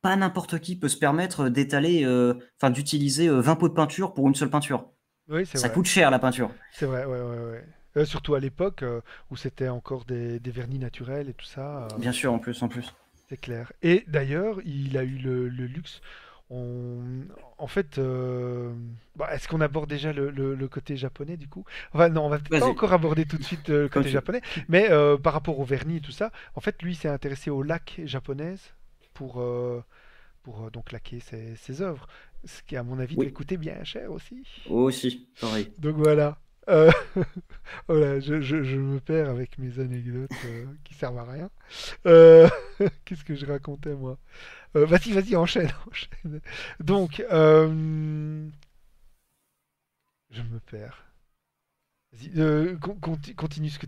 Pas n'importe qui peut se permettre d'étaler, enfin d'utiliser 20 pots de peinture pour une seule peinture. Oui, c'est Ça vrai. coûte cher la peinture. C'est vrai, ouais, ouais, ouais. Surtout à l'époque où c'était encore des vernis naturels et tout ça. Bien sûr, en plus, en plus. C'est clair. Et d'ailleurs, il a eu le luxe. On... En fait, bah, est-ce qu'on aborde déjà le côté japonais du coup? Enfin, non, on va peut-être pas Vas-y, encore aborder tout de suite le comme côté tu veux. japonais, mais par rapport au vernis et tout ça, en fait, lui s'est intéressé aux lacs japonaises pour donc laquer ses œuvres. Ce qui, à mon avis, devait Oui, coûter bien cher aussi. aussi, pareil. Donc voilà. Euh, voilà, je me perds avec mes anecdotes qui servent à rien. Euh, Qu'est-ce que je racontais moi? Vas-y, vas-y, enchaîne, enchaîne. Donc, je me perds. Vas-y, continue ce que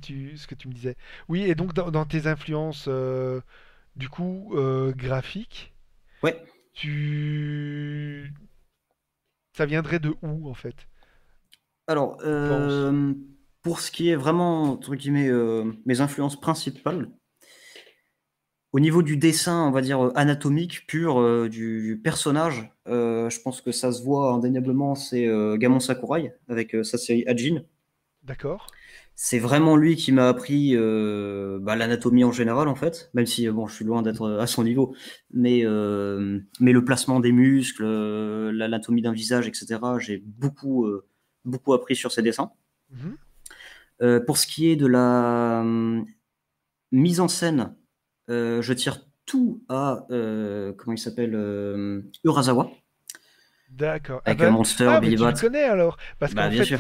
tu me disais. Oui, et donc dans tes influences, du coup, graphiques, Ouais. tu... ça viendrait de où en fait, Alors, tu penses? pour ce qui est vraiment, entre guillemets, mes influences principales, au niveau du dessin, on va dire anatomique, pur du personnage, je pense que ça se voit indéniablement, c'est Gamon Sakurai, avec sa série Hajin. D'accord? C'est vraiment lui qui m'a appris bah, l'anatomie en général, en fait, même si bon, je suis loin d'être à son niveau. Mais le placement des muscles, l'anatomie d'un visage, etc., j'ai beaucoup appris sur ses dessins. Mhm. Pour ce qui est de la mise en scène, je tire tout à, comment il s'appelle, Urasawa, D'accord. avec Monster, Mais Billy tu le Bat. connais alors, parce Bah, qu'en bien fait, sûr.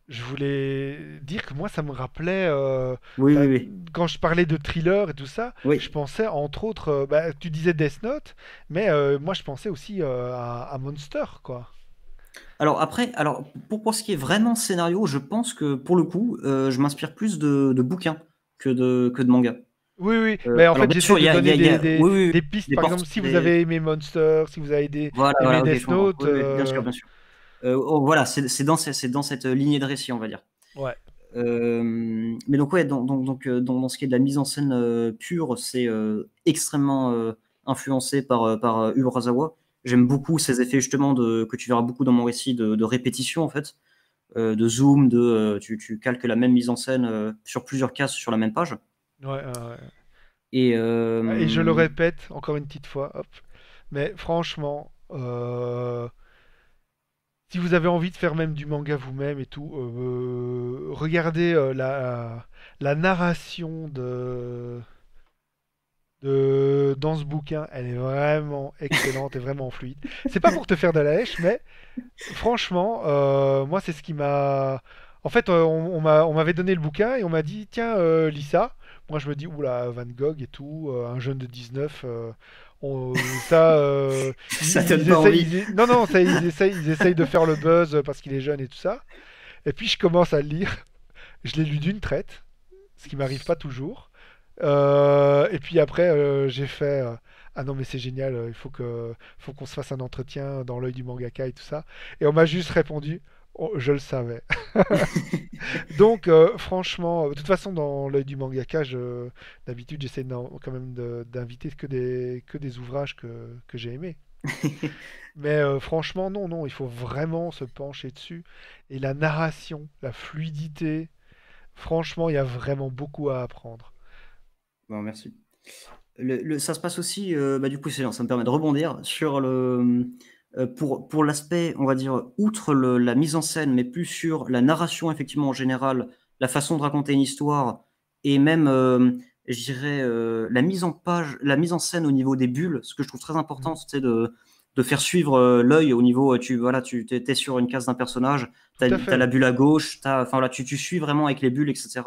je voulais dire que moi, ça me rappelait, Oui, oui, bah, oui. quand je parlais de thriller et tout ça, je Oui. pensais entre autres, bah, tu disais Death Note, mais moi je pensais aussi à Monster, quoi. Alors après, alors pour ce qui est vraiment scénario, je pense que pour le coup, je m'inspire plus de bouquins que de mangas. Oui, oui, mais en Alors fait bien j'essaie sûr, de donner oui, oui, oui, des pistes, des par portes, exemple, si vous avez aimé Monster, si vous avez voilà, aimé voilà, OK, je Death comprends. Note, Oui, oui, bien sûr, bien sûr. Oh, voilà, c'est dans cette lignée de récit, on va dire. ouais. Mais donc ouais, dans ce qui est de la mise en scène pure, c'est extrêmement influencé par Urasawa. J'aime beaucoup ces effets justement que tu verras beaucoup dans mon récit de répétition en fait, de zoom, tu calques la même mise en scène sur plusieurs cases sur la même page. Ouais, ouais. Et Et je le répète encore une petite fois, hop. Mais franchement, si vous avez envie de faire même du manga vous-même et tout, regardez la narration dans ce bouquin. Elle est vraiment excellente et vraiment fluide. C'est pas pour te faire de la hache, mais franchement, moi, c'est ce qui m'a. En fait, on m'avait donné le bouquin et on m'a dit, tiens, lis ça. Moi, je me dis, oula, Van Gogh et tout, un jeune de 19, ça, ça donne pas envie. non, non, ça, ils essayent de faire le buzz parce qu'il est jeune et tout ça. Et puis, je commence à le lire. Je l'ai lu d'une traite, ce qui m'arrive pas toujours. Et puis après, j'ai fait, ah non, mais c'est génial, faut qu'on se fasse un entretien dans l'œil du mangaka et tout ça. Et on m'a juste répondu, oh, je le savais. Donc, franchement, de toute façon, dans l'œil du mangaka, d'habitude, j'essaie quand même d'inviter que des ouvrages que j'ai aimés. Mais franchement, non, non, il faut vraiment se pencher dessus. Et la narration, la fluidité, franchement, il y a vraiment beaucoup à apprendre. Bon, merci. Ça se passe aussi, du coup, ça me permet de rebondir sur pour l'aspect, on va dire, outre la mise en scène, mais plus sur la narration, effectivement, en général, la façon de raconter une histoire, et même, je dirais, la mise en page, la mise en scène au niveau des bulles, ce que je trouve très important, Mhm. c'est de faire suivre l'œil au niveau, tu es sur une case d'un personnage, tu Tout à as fait. la bulle à gauche, enfin, là, tu suis vraiment avec les bulles, etc.,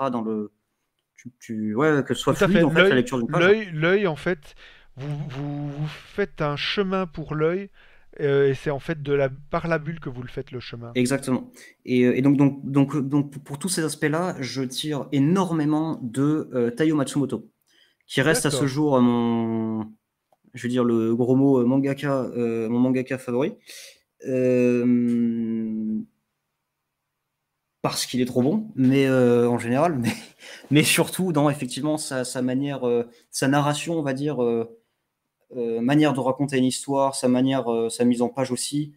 ouais, que ce soit Tout à fluide, fait. en fait, la lecture d'une page. L'œil, en fait, vous faites un chemin pour l'œil, et c'est en fait par la bulle que vous le faites le chemin. Exactement. Et donc, pour tous ces aspects-là, je tire énormément de Taiyo Matsumoto, qui reste à ce D'accord. jour je veux dire le gros mot mangaka, mon mangaka favori, euh, parce qu'il est trop bon, mais en général, mais surtout dans effectivement sa manière, sa narration, on va dire, manière de raconter une histoire, sa mise en page aussi.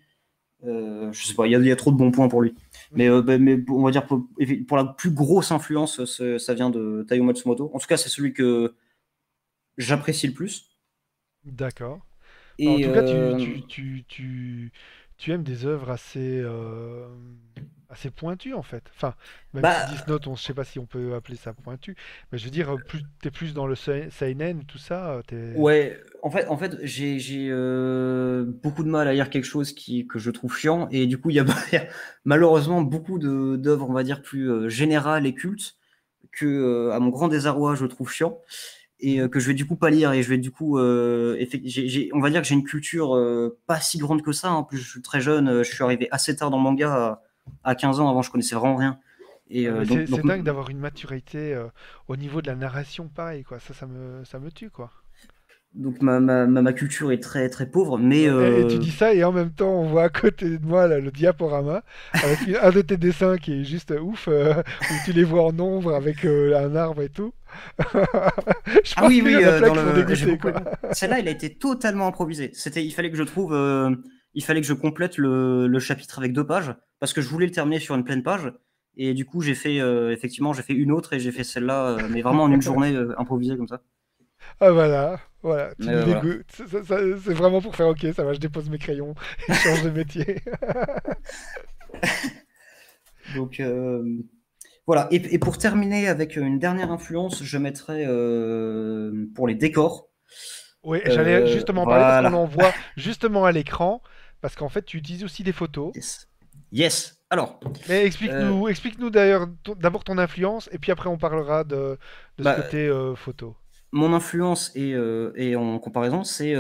Je sais pas, il y a trop de bons points pour lui. Mais on va dire pour la plus grosse influence, ça vient de Taiyo Matsumoto. En tout cas, c'est celui que j'apprécie le plus. D'accord. En Et tout cas, tu aimes des œuvres assez pointues, en fait. Enfin, même si bah Death Note, je sais pas si on peut appeler ça pointu, mais je veux dire, t'es plus dans le seinen, tout ça, ouais, en fait, j'ai beaucoup de mal à lire quelque chose que je trouve chiant, et du coup, il y a il y a malheureusement beaucoup d'œuvres, on va dire, plus générales et cultes que, à mon grand désarroi, je trouve chiant. Et Mhm. que je vais du coup pas lire, et je vais du coup on va dire que j'ai une culture pas si grande que ça. En plus, je suis très jeune, je suis arrivé assez tard dans le manga à 15 ans. Avant, je connaissais vraiment rien. Et Ouais, mais donc c'est dingue d'avoir une maturité au niveau de la narration, pareil, quoi. Ça me tue, quoi. ma culture est très très pauvre, mais Et tu dis ça, et en même temps, on voit à côté de moi là, le diaporama, avec un de tes dessins qui est juste ouf, où tu les vois en ombre avec un arbre et tout. Je ah pense oui qu'il y oui, en a plein qui sont j'ai dégoûtés, beaucoup quoi. aimé. Celle-là, elle a été totalement improvisée. Il fallait que je trouve, il fallait que je complète le chapitre avec 2 pages, parce que je voulais le terminer sur une pleine page. Et du coup, effectivement, j'ai fait une autre, et j'ai fait celle-là, mais vraiment en une journée, improvisée comme ça. Ah voilà, voilà, tu Mais nous voilà. dégoûtes. C'est vraiment pour faire ok, ça va, je dépose mes crayons et je change de métier. Donc voilà. Et pour terminer avec une dernière influence, je mettrais pour les décors. Oui, j'allais justement en parler parce qu'on en Voilà. voit justement à l'écran, parce qu'en fait, tu utilises aussi des photos. Yes. Yes. Alors, Mais euh, explique-nous d'ailleurs d'abord ton influence, et puis après on parlera de ce bah, côté photo. mon influence et en comparaison, c'est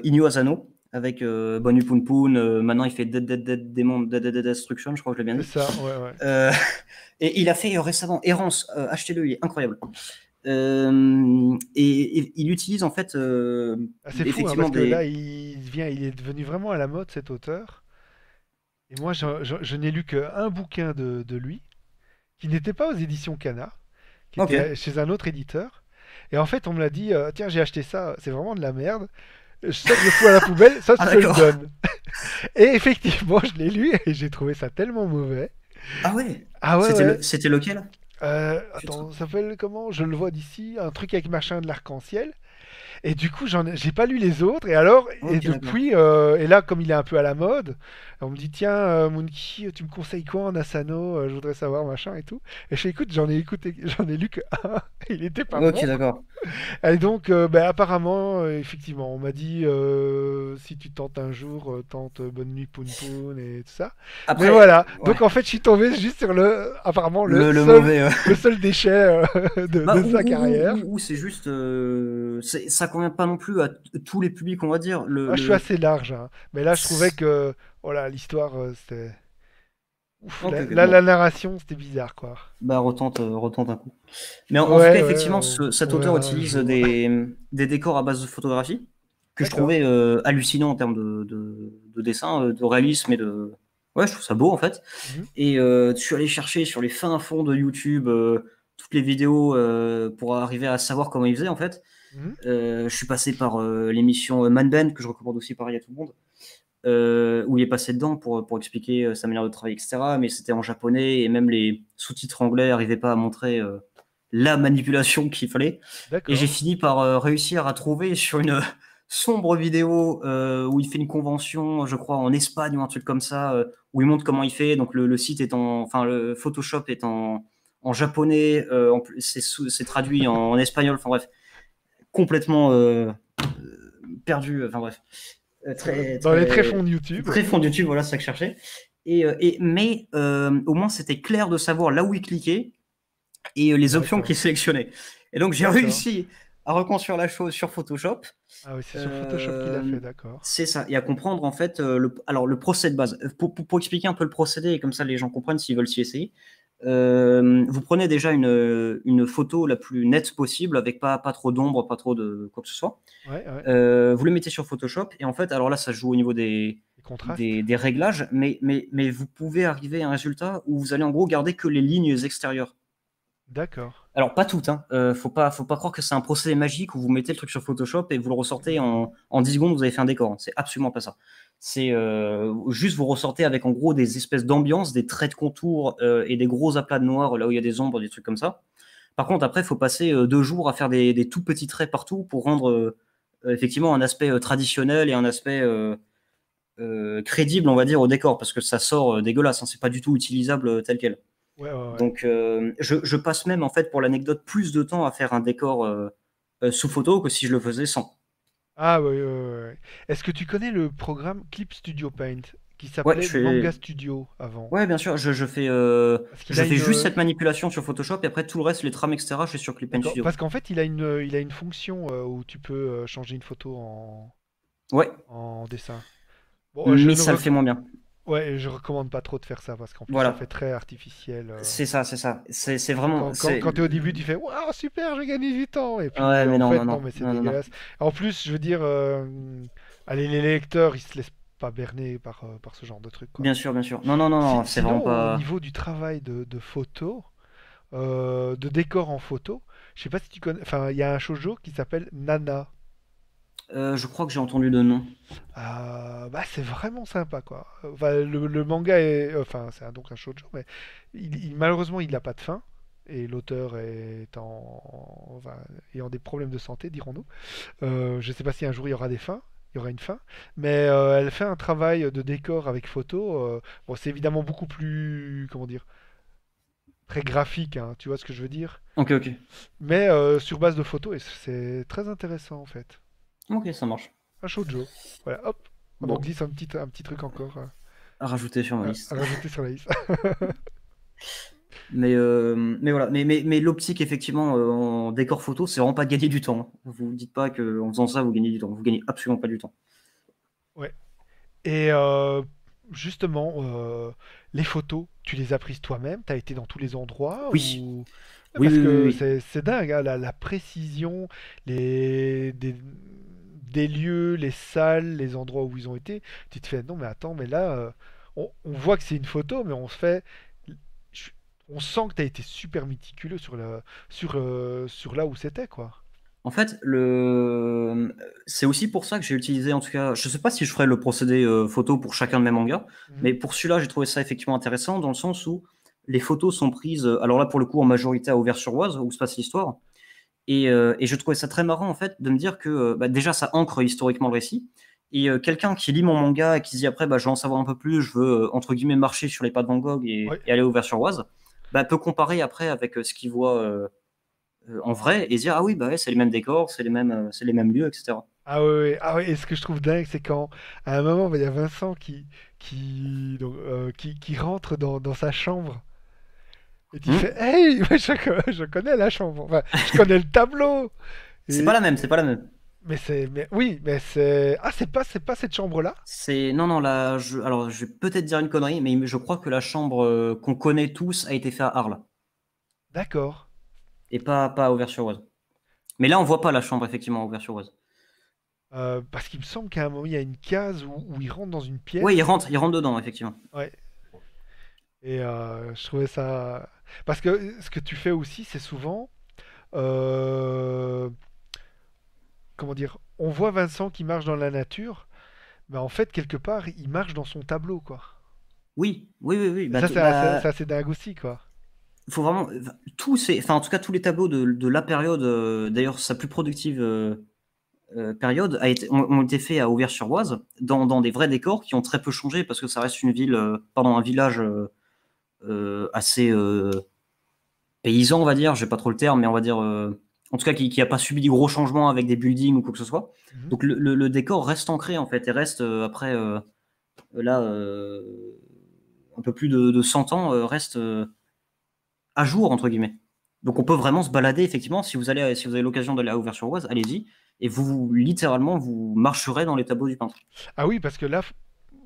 Inyo Asano avec Bonu Poon Poon. Maintenant, il fait Dead Demon, Dead Destruction, je crois que je l'ai bien C'est dit. ça, ouais, ouais. Euh, et il a fait récemment Errance. Achetez-le, il est incroyable. Et il utilise en fait Ah, c'est fou, hein, effectivement parce que là, des. il est devenu vraiment à la mode cet auteur. Et moi, je n'ai lu qu'un bouquin de lui, qui n'était pas aux éditions Cana, qui Ok. était chez un autre éditeur. Et en fait, on me l'a dit, tiens, j'ai acheté ça, c'est vraiment de la merde. Soit je le fous à la poubelle, soit Ah, tu me le d'accord. donnes. Et effectivement, je l'ai lu et j'ai trouvé ça tellement mauvais. Ah ouais. Ah ouais, ouais. C'était lequel? Tu te- Attends, ça s'appelle comment? Je le vois d'ici, un truc avec machin de l'arc-en-ciel. Et du coup, j'ai pas lu les autres. Et alors, et Ok, d'accord. depuis, et là, comme il est un peu à la mode, on me dit, tiens, Moonki, tu me conseilles quoi en Asano? Je voudrais savoir, machin et tout. Et je fais, écoute, j'en ai lu que un. Il était pas Ok, bon. d'accord. Et donc, bah, apparemment, effectivement, on m'a dit, si tu tentes un jour, tente Bonne Nuit Poun Poun et tout ça. Mais Après, voilà. ouais. Donc, en fait, je suis tombé juste sur apparemment, Le mauvais. le seul déchet Bah, de sa carrière. ou c'est juste. Ça convient pas non plus à tous les publics, on va dire. Ah, je suis assez large, hein. Mais là, je trouvais que, voilà, l'histoire, c'était. Ouf, Ok, ok, bon. la narration, c'était bizarre, quoi. Bah, retente un coup. Mais en tout cas, Ouais, ouais, effectivement, cet on auteur verra un utilise jour. des décors à base de photographie que je D'accord. trouvais hallucinants en termes de dessin, de réalisme et de. Ouais, je trouve ça beau en fait. Mhm, Et je suis allé chercher sur les fins fonds de YouTube toutes les vidéos pour arriver à savoir comment il faisait en fait. mhm. Je suis passé par l'émission Man Band, que je recommande aussi pareil à tout le monde, où il est passé dedans pour expliquer sa manière de travailler, etc. Mais c'était en japonais et même les sous-titres anglais n'arrivaient pas à montrer la manipulation qu'il fallait. Et j'ai D'accord. fini par réussir à trouver sur une sombre vidéo où il fait une convention, je crois, en Espagne ou un truc comme ça, où il montre comment il fait. Donc le site est enfin le Photoshop est en japonais, c'est traduit en espagnol. Enfin bref, complètement perdu. Enfin bref, très Dans les tréfonds très de YouTube. très fond de YouTube. Voilà, c'est ça que je cherchais. Mais au moins c'était clair de savoir là où il cliquait et les options D'accord. qu'il sélectionnait. Et donc j'ai D'accord. réussi à reconstruire la chose sur Photoshop. Ah oui, c'est sur Photoshop qu'il a Euh, fait, d'accord. c'est ça, et à comprendre en fait alors le procédé de base. Pour expliquer un peu le procédé et comme ça les gens comprennent s'ils veulent s'y essayer. Vous prenez déjà une photo la plus nette possible avec pas trop d'ombre, pas trop de quoi que ce soit. Ouais, ouais. Vous le mettez sur Photoshop et en fait, alors là, ça se joue au niveau Les contrastes. des réglages, mais vous pouvez arriver à un résultat où vous allez en gros garder que les lignes extérieures. D'accord. Alors, pas toutes, hein. Faut pas croire que c'est un procédé magique où vous mettez le truc sur Photoshop et vous le ressortez en 10 secondes, vous avez fait un décor, hein. C'est absolument pas ça. C'est juste vous ressortez avec en gros des espèces d'ambiance, des traits de contour et des gros aplats de noir là où il y a des ombres, des trucs comme ça. Par contre, après, il faut passer 2 jours à faire des tout petits traits partout pour rendre effectivement un aspect traditionnel et un aspect crédible, on va dire, au décor, parce que ça sort dégueulasse, hein. C'est pas du tout utilisable tel quel. Ouais, ouais, ouais. Donc, je passe même, en fait, pour l'anecdote, plus de temps à faire un décor sous photo que si je le faisais sans. Ah oui, ouais, ouais, ouais. Est-ce que tu connais le programme Clip Studio Paint qui Ouais, s'appelait Manga Studio avant? ouais, bien sûr, Parce qu'il a je fais une. juste cette manipulation sur Photoshop et après tout le reste, les trames, etc., je fais sur Clip and D'accord. Studio. Parce qu'en fait, il a une fonction où tu peux changer une photo Ouais, en dessin. Bon, mais ça le fait moins bien. ouais, je recommande pas trop de faire ça parce qu'en plus, ça fait Voilà, très artificiel. c'est ça, c'est ça. C'est vraiment. Quand t'es au début, tu fais waouh, super, j'ai gagné du temps. Et puis, Ouais, mais en non, non, fait, non, non, mais c'est non, non, non. dégueulasse. En plus, je veux dire, allez, les lecteurs, ils se laissent pas berner par ce genre de truc, quoi. Bien sûr, bien sûr. Non, non, non, non, c'est vraiment Sinon, au pas. niveau du travail de photo, de décor en photo, je sais pas si tu connais. Enfin, il y a un shoujo qui s'appelle Nana. Je crois que j'ai entendu de nom. Bah, c'est vraiment sympa, quoi. Enfin, le manga est. Enfin, c'est donc un shoujo, mais malheureusement, il n'a pas de fin. Et l'auteur est enfin, ayant des problèmes de santé, dirons-nous. Je ne sais pas si un jour il y aura des fins. Il y aura une fin. Mais elle fait un travail de décor avec photo. Bon, c'est évidemment beaucoup plus. Comment dire? Très graphique, hein, tu vois ce que je veux dire? Ok, ok. Mais sur base de photos, et c'est très intéressant, en fait. Ok, ça marche. Un shoujo. Voilà, hop. On en Bon, glisse un petit truc encore. à rajouter sur ma À liste. rajouter sur la liste. Mais voilà. Mais l'optique, effectivement, en décor photo, c'est vraiment pas gagner du temps, hein. Vous dites pas qu'en faisant ça, vous gagnez du temps. Vous gagnez absolument pas du temps. Ouais. Et justement, les photos, tu les as prises toi-même? T'as été dans tous les endroits Oui, ou... Ouais, oui, parce oui, oui, que oui. c'est dingue, hein, la précision, les, des lieux, les salles, les endroits où ils ont été. Tu te fais, non mais attends, mais là, on voit que c'est une photo, mais on se fait... On sent que tu as été super méticuleux sur là où c'était, quoi. En fait, c'est aussi pour ça que j'ai utilisé, en tout cas, je sais pas si je ferai le procédé photo pour chacun de mes mangas, Mhm. mais pour celui-là, j'ai trouvé ça effectivement intéressant dans le sens où les photos sont prises, alors là, pour le coup, en majorité à Auvers-sur-Oise, où se passe l'histoire. Et je trouvais ça très marrant, en fait, de me dire que bah, déjà, ça ancre historiquement le récit. Et quelqu'un qui lit mon manga et qui se dit après, bah, je veux en savoir un peu plus, je veux, entre guillemets, marcher sur les pas de Van Gogh Ouais. et aller au Vers-sur-Oise, bah, peut comparer après avec ce qu'il voit en vrai et se dire, ah oui, bah ouais, c'est les mêmes décors, c'est les mêmes lieux, etc. Ah ouais, ouais. Ah ouais, et ce que je trouve dingue, c'est quand, à un moment, bah, il y a Vincent qui rentre dans sa chambre et qui Hmm. fait Hey, moi, je connais la chambre, enfin, je connais le tableau. C'est pas Et, la même, c'est pas la même. oui, mais c'est. Ah, c'est pas cette chambre-là? Non, non, là, alors je vais peut-être dire une connerie, mais je crois que la chambre qu'on connaît tous a été faite à Arles D'accord. et pas à Auvers-sur-Oise. Mais là, on voit pas la chambre effectivement à Auvers-sur-Oise. Parce qu'il me semble qu'à un moment, il y a une case où il rentre dans une Oui, pièce. il rentre dedans effectivement. Ouais. Et je trouvais ça. Parce que ce que tu fais aussi, c'est souvent. euh, Comment dire? On voit Vincent qui marche dans la nature, mais en fait, quelque part, il marche dans son tableau, quoi. Oui, oui, oui, oui. Et ça, c'est assez dingue aussi, quoi. Faut vraiment enfin en tout cas tous les tableaux de la période, d'ailleurs sa plus productive période ont été faits à Auvers-sur-Oise dans des vrais décors qui ont très peu changé parce que ça reste une ville, pardon, un village assez paysan, on va dire. J'ai pas trop le terme, mais on va dire en tout cas qui a pas subi des gros changements avec des buildings ou quoi que ce soit. Mhm. Donc le décor reste ancré en fait et reste après là un peu plus de 100 ans reste à jour entre guillemets. Donc on peut vraiment se balader effectivement si vous avez l'occasion d'aller à Auvers-sur-Oise, allez-y et littéralement vous marcherez dans les tableaux du peintre. Ah oui, parce que là,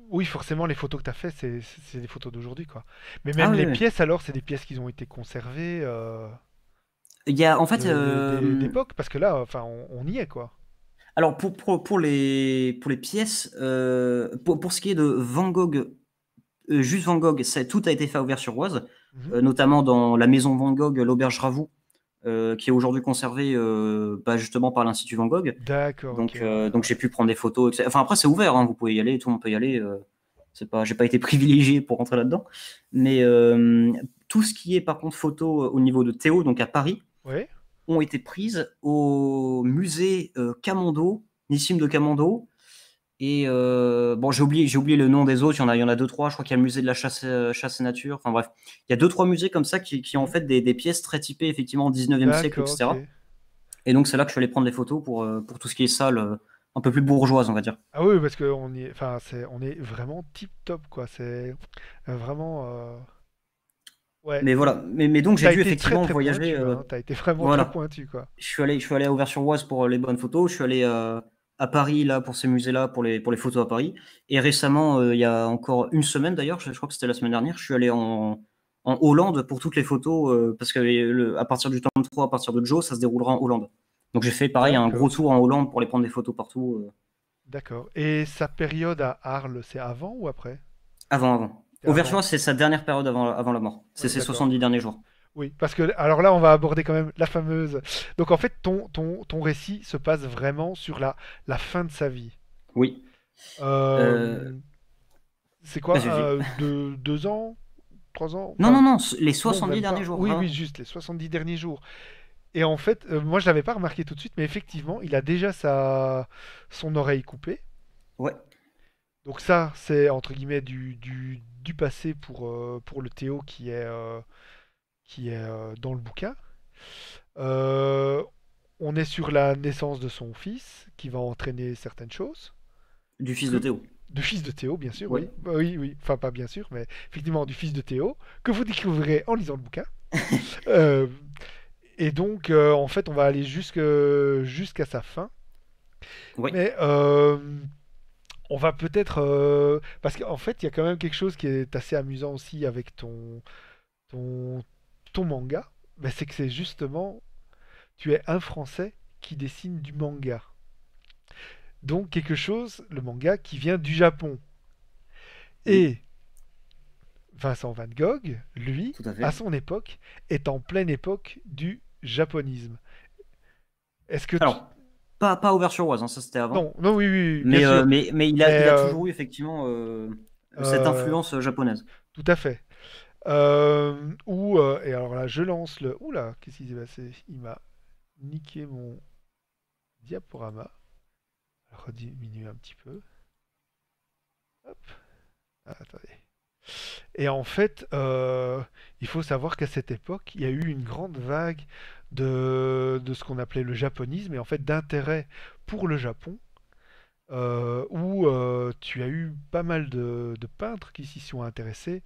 oui, forcément, les photos que tu as fait, c'est des photos d'aujourd'hui, quoi. Mais Ah même oui, les oui. pièces, alors, c'est des pièces qui ont été conservées Il y a en fait d'époque, parce que là, enfin, on y est, quoi. alors pour les pièces pour ce qui est de Van Gogh, juste Van Gogh, tout a été fait à Auvers-sur-Oise, Mhm. notamment dans la maison Van Gogh, l'auberge Ravoux, qui est aujourd'hui conservée bah, justement par l'Institut Van Gogh. D'accord, ok, ouais, Donc ouais. j'ai pu prendre des photos, etc. Enfin après c'est ouvert, hein, vous pouvez y aller, tout le monde peut y aller. C'est pas, j'ai pas été privilégié pour rentrer là-dedans. Mais tout ce qui est par contre photo au niveau de Théo, donc à Paris, Ouais, ont été prises au musée Camondo, Nissim de Camondo. Et bon, j'ai oublié le nom des autres. Il y en a deux, trois. Je crois qu'il y a le musée de la chasse et nature. Enfin bref, il y a deux, trois musées comme ça qui ont mhm. fait des pièces très typées effectivement au 19e siècle, D'accord, etc. ok. Et donc c'est là que je suis allé prendre des photos pour tout ce qui est salle un peu plus bourgeoise, on va dire. Ah oui, parce que enfin, on est vraiment tip top, quoi. C'est vraiment, ouais. Mais voilà. Mais donc j'ai T'as dû été très effectivement très voyager. pointu, hein. T'as été vraiment très Voilà. pointu, quoi. Je suis allé à Auvers-sur-Oise pour les bonnes photos. Je suis allé à Paris là pour ces musées-là pour les photos à Paris. Et récemment, il y a encore une semaine d'ailleurs, je crois que c'était la semaine dernière, je suis allé en Hollande pour toutes les photos parce que à partir du tome 3, à partir de Joe, ça se déroulera en Hollande. Donc j'ai fait pareil un gros D'accord, tour en Hollande pour aller prendre des photos partout. d'accord. Et sa période à Arles, c'est avant ou après? Avant. C'est avant. Auvers-sur-Oise, c'est sa dernière période avant la mort. C'est Ouais, ses d'accord. 70 derniers jours. Oui, parce que alors là, on va aborder quand même la fameuse. Donc en fait, ton récit se passe vraiment sur la fin de sa vie. Oui. Euh, Euh, c'est quoi? Vas-y, vas-y. 2 ans? 3 ans? Non, Enfin, non, non, les non, 70 même derniers pas. jours, Oui, oui, vraiment. juste les 70 derniers jours. Et en fait, moi, je l'avais pas remarqué tout de suite, mais effectivement, il a déjà son oreille coupée. Ouais. Donc ça, c'est entre guillemets du passé pour le Théo qui est dans le bouquin. Euh, on est sur la naissance de son fils, qui va entraîner certaines choses. Du fils de Que, Théo. de fils de Théo, bien sûr, Ouais. oui. Bah oui, oui. Enfin, pas bien sûr, mais effectivement, du fils de Théo, que vous découvrirez en lisant le bouquin. Euh, et donc, en fait, on va aller jusqu'à sa fin. Ouais. Mais on va peut-être... parce qu'en fait, il y a quand même quelque chose qui est assez amusant aussi avec ton, ton manga. Ben, c'est que c'est justement, tu es un Français qui dessine du manga. Donc quelque chose, le manga, qui vient du Japon. Oui. Et Vincent Van Gogh, lui, Tout à à fait. son époque, est en pleine époque du japonisme. Est-ce que tu... Alors, pas Auvers-sur-Oise, hein, ça c'était avant. Non, non, oui, oui, oui, bien sûr. Mais Mais il a toujours eu effectivement cette euh, influence japonaise. tout à fait. Et alors là, je lance le... Oula, qu'est-ce qui s'est passé? Il m'a niqué mon diaporama. Alors, rediminuer un petit peu. Hop. Ah, attendez. Et en fait, il faut savoir qu'à cette époque, il y a eu une grande vague de ce qu'on appelait le japonisme et en fait d'intérêt pour le Japon, où tu as eu pas mal de peintres qui s'y sont intéressés,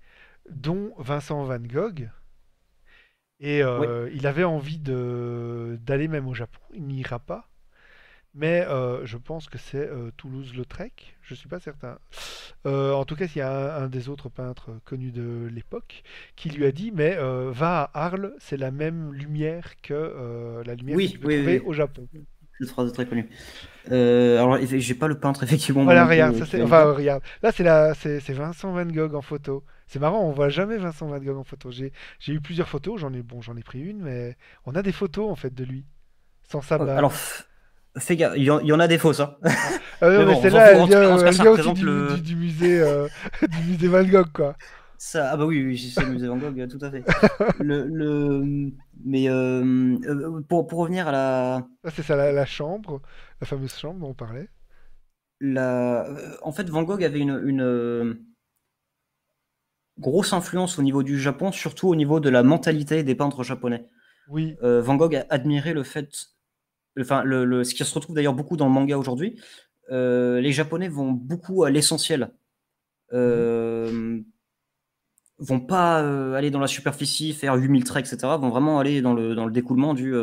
dont Vincent Van Gogh. Et Oui, il avait envie d'aller même au Japon. Il n'ira pas. Mais je pense que c'est Toulouse-Lautrec, je suis pas certain. En tout cas, il y a un des autres peintres connus de l'époque qui lui a dit, mais va à Arles, c'est la même lumière que la lumière que tu oui, peux oui, trouver oui, au Japon. oui. Cette phrase est très connue. Alors, j'ai pas le peintre, effectivement, moi Voilà, non plus, regarde, ça qui c'est, vient de dire. enfin regarde, là c'est Vincent Van Gogh en photo. C'est marrant, on voit jamais Vincent Van Gogh en photo. J'ai eu plusieurs photos, j'en ai pris une, mais on a des photos en fait de lui, sans sa Alors, barbe. fais gaffe, il y en a des fausses, hein. Ah, ah non, Mais mais bon, on s'en celle-là, fout. En tout cas, elle ça vient aussi représente le. du musée, du musée Van Gogh, quoi. Ça, ah bah oui, oui, c'est le musée Van Gogh, tout à fait. Mais pour revenir à Ça, c'est ça, la chambre, la fameuse chambre dont on parlait. en fait, Van Gogh avait une grosse influence au niveau du Japon, surtout au niveau de la mentalité des peintres japonais. Oui. Van Gogh a admiré le fait, enfin, ce qui se retrouve d'ailleurs beaucoup dans le manga aujourd'hui. Les Japonais vont beaucoup à l'essentiel. Mhm. Euh, Vont pas aller dans la superficie, faire 8000 traits, etc. Vont vraiment aller dans le découlement du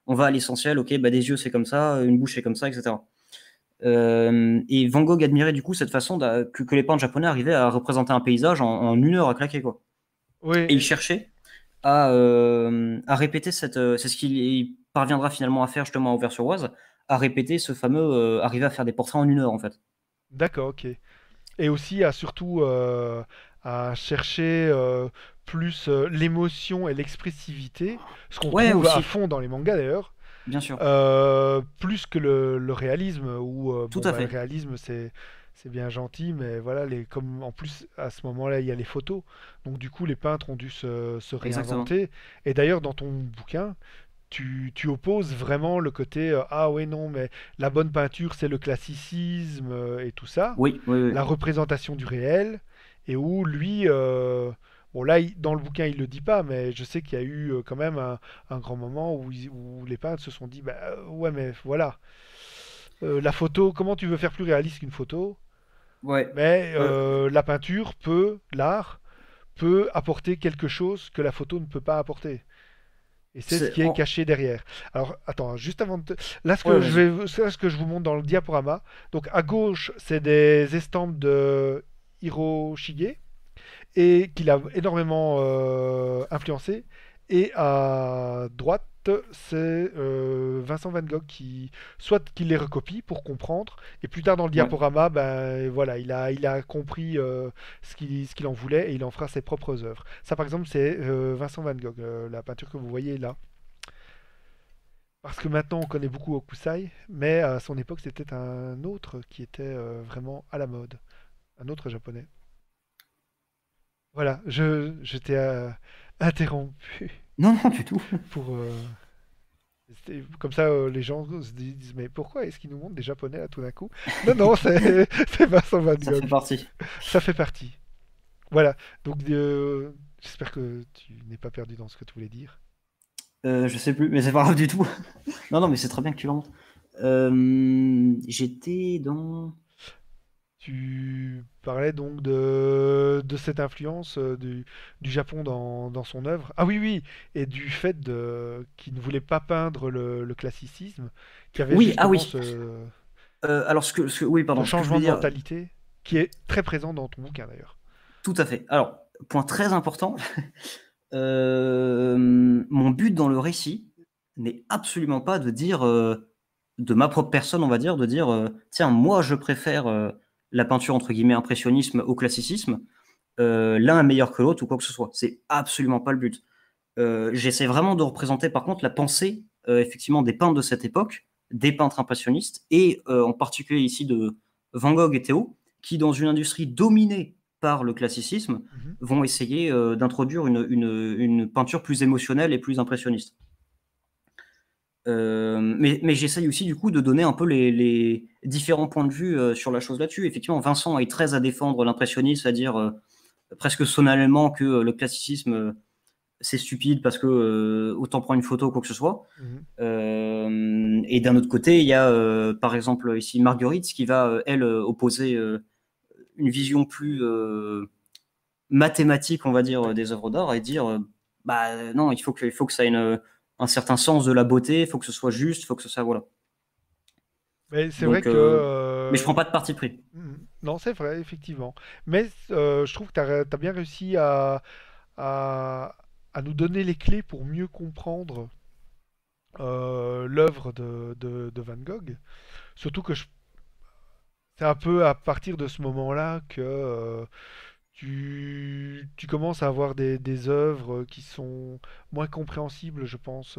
on va à l'essentiel, ok, bah, des yeux c'est comme ça, une bouche c'est comme ça, etc. Et Van Gogh admirait du coup cette façon que les peintres japonais arrivaient à représenter un paysage en 1 heure à claquer, quoi. Oui, Et il cherchait à répéter c'est ce qu'il parviendra finalement à faire justement à Auvers-sur-Oise, à répéter ce fameux arriver à faire des portraits en 1 heure en fait. d'accord, ok. Et aussi à surtout à chercher plus l'émotion et l'expressivité, ce qu'on Ouais, trouve à aussi, fond dans les mangas d'ailleurs, bien sûr, plus que le réalisme, où tout bon à bah le fait, réalisme c'est bien gentil, mais voilà comme en plus à ce moment-là il y a les photos, donc du coup les peintres ont dû se exactement. réinventer. Et d'ailleurs dans ton bouquin tu opposes vraiment le côté ah ouais non mais la bonne peinture c'est le classicisme et tout ça, Oui, oui, la oui. représentation du réel, et où lui bon là dans le bouquin il le dit pas, mais je sais qu'il y a eu quand même un grand moment où les peintres se sont dit bah ouais mais voilà. La photo, comment tu veux faire plus réaliste qu'une photo? Ouais. Mais Euh, l'art peut apporter quelque chose que la photo ne peut pas apporter. Et c'est ce c'est qui est en... caché derrière. Alors, attends, juste avant de... Là, Ouais, vas-y. ce que je vous montre dans le diaporama. Donc, à gauche, c'est des estampes de Hiroshige et qu'il a énormément influencé. Et à droite, c'est Vincent Van Gogh qui soit qu'il les recopie pour comprendre, et plus tard dans le Ouais. diaporama, ben voilà, il a compris ce qu'il en voulait et il en fera ses propres œuvres. Ça, par exemple, c'est Vincent Van Gogh, la peinture que vous voyez là. Parce que maintenant on connaît beaucoup Hokusai, mais à son époque c'était un autre qui était vraiment à la mode, un autre japonais. Voilà, je t'ai interrompu Non, non, du tout. pour comme ça les gens se disent mais pourquoi est-ce qu'ils nous montrent des japonais là tout d'un coup? Non non, c'est Vincent Van Ça fait Gogh, partie. ça fait partie. Voilà, donc j'espère que tu n'es pas perdu dans ce que tu voulais dire. Je sais plus, mais c'est pas grave du tout. Non, non, mais c'est très bien que tu le montres. J'étais dans. Tu parlais donc de cette influence du Japon dans son œuvre. Ah oui, oui, et du fait qu'il ne voulait pas peindre le classicisme, qu'il y avait Oui, ah justement oui. Alors, oui, ce pardon, ce que je changement voulais de dire, mentalité qui est très présent dans ton bouquin d'ailleurs. tout à fait. Alors, point très important, mon but dans le récit n'est absolument pas de dire, de ma propre personne, on va dire, de dire, tiens, moi, je préfère la peinture, entre guillemets, impressionnisme au classicisme. l'un est meilleur que l'autre ou quoi que ce soit. C'est absolument pas le but. J'essaie vraiment de représenter par contre la pensée effectivement des peintres de cette époque, des peintres impressionnistes, et en particulier ici de Van Gogh et Théo, qui dans une industrie dominée par le classicisme, Mhm. vont essayer d'introduire une peinture plus émotionnelle et plus impressionniste. Mais j'essaye aussi du coup de donner un peu les différents points de vue sur la chose là-dessus. Effectivement, Vincent est très à défendre l'impressionnisme, c'est-à-dire presque solennellement que le classicisme c'est stupide parce que autant prendre une photo ou quoi que ce soit. Mhm. Et d'un autre côté, il y a par exemple ici Marguerite qui va elle opposer une vision plus mathématique, on va dire, Ouais. des œuvres d'art et dire bah non, il faut que ça ait un certain sens de la beauté, il faut que ce soit juste, il faut que ce soit voilà. Mais c'est vrai Donc, que mais je prends pas de parti pris. non, c'est vrai, effectivement. Mais je trouve que tu as bien réussi à, à nous donner les clés pour mieux comprendre l'œuvre de Van Gogh. Surtout que c'est un peu à partir de ce moment-là que tu commences à avoir des œuvres qui sont moins compréhensibles, je pense,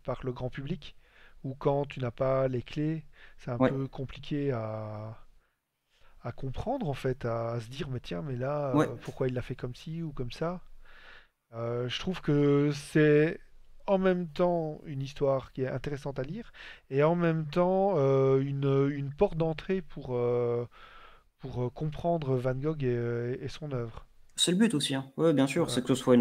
par le grand public. Ou quand tu n'as pas les clés, c'est un Ouais, peu compliqué à comprendre en fait, à se dire mais tiens, mais là, ouais, pourquoi il l'a fait comme ci ou comme ça? Je trouve que c'est en même temps une histoire qui est intéressante à lire et en même temps une porte d'entrée pour comprendre Van Gogh et son œuvre. c'est le but aussi, hein. Ouais, bien sûr, Euh, c'est que ce soit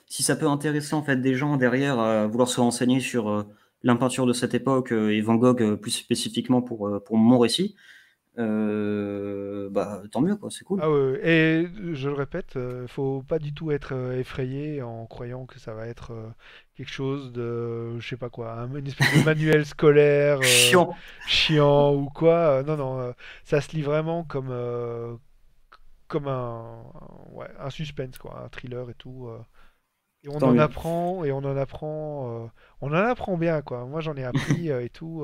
si ça peut intéresser en fait des gens derrière à vouloir se renseigner sur la peinture de cette époque et Van Gogh plus spécifiquement pour mon récit, bah tant mieux quoi, c'est cool. ah ouais, ouais. Et je le répète, faut pas du tout être effrayé en croyant que ça va être quelque chose de, je sais pas quoi, une espèce de manuel scolaire Chiant. chiant ou quoi. Non, non, ça se lit vraiment comme ouais, un suspense, quoi, un thriller et tout. Et Tant mieux. on en apprend bien, quoi. Moi, j'en ai appris et tout.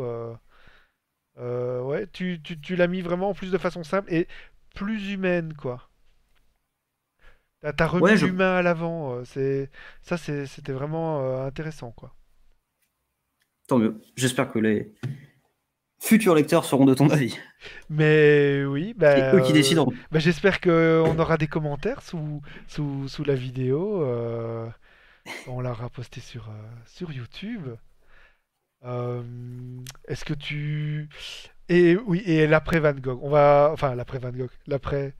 Ouais, tu l'as mis vraiment en plus de façon simple et plus humaine, quoi. T'as remis Ouais, l'humain à l'avant. C'était vraiment intéressant, quoi. tant mieux. J'espère que les futurs lecteurs seront de ton avis. Mais oui, C'est eux qui décideront. j'espère qu'on aura des commentaires sous la vidéo. On l'aura posté sur YouTube. Euh, Est-ce que tu... Et oui, et l'après Van Gogh. Enfin, l'après Van Gogh. L'après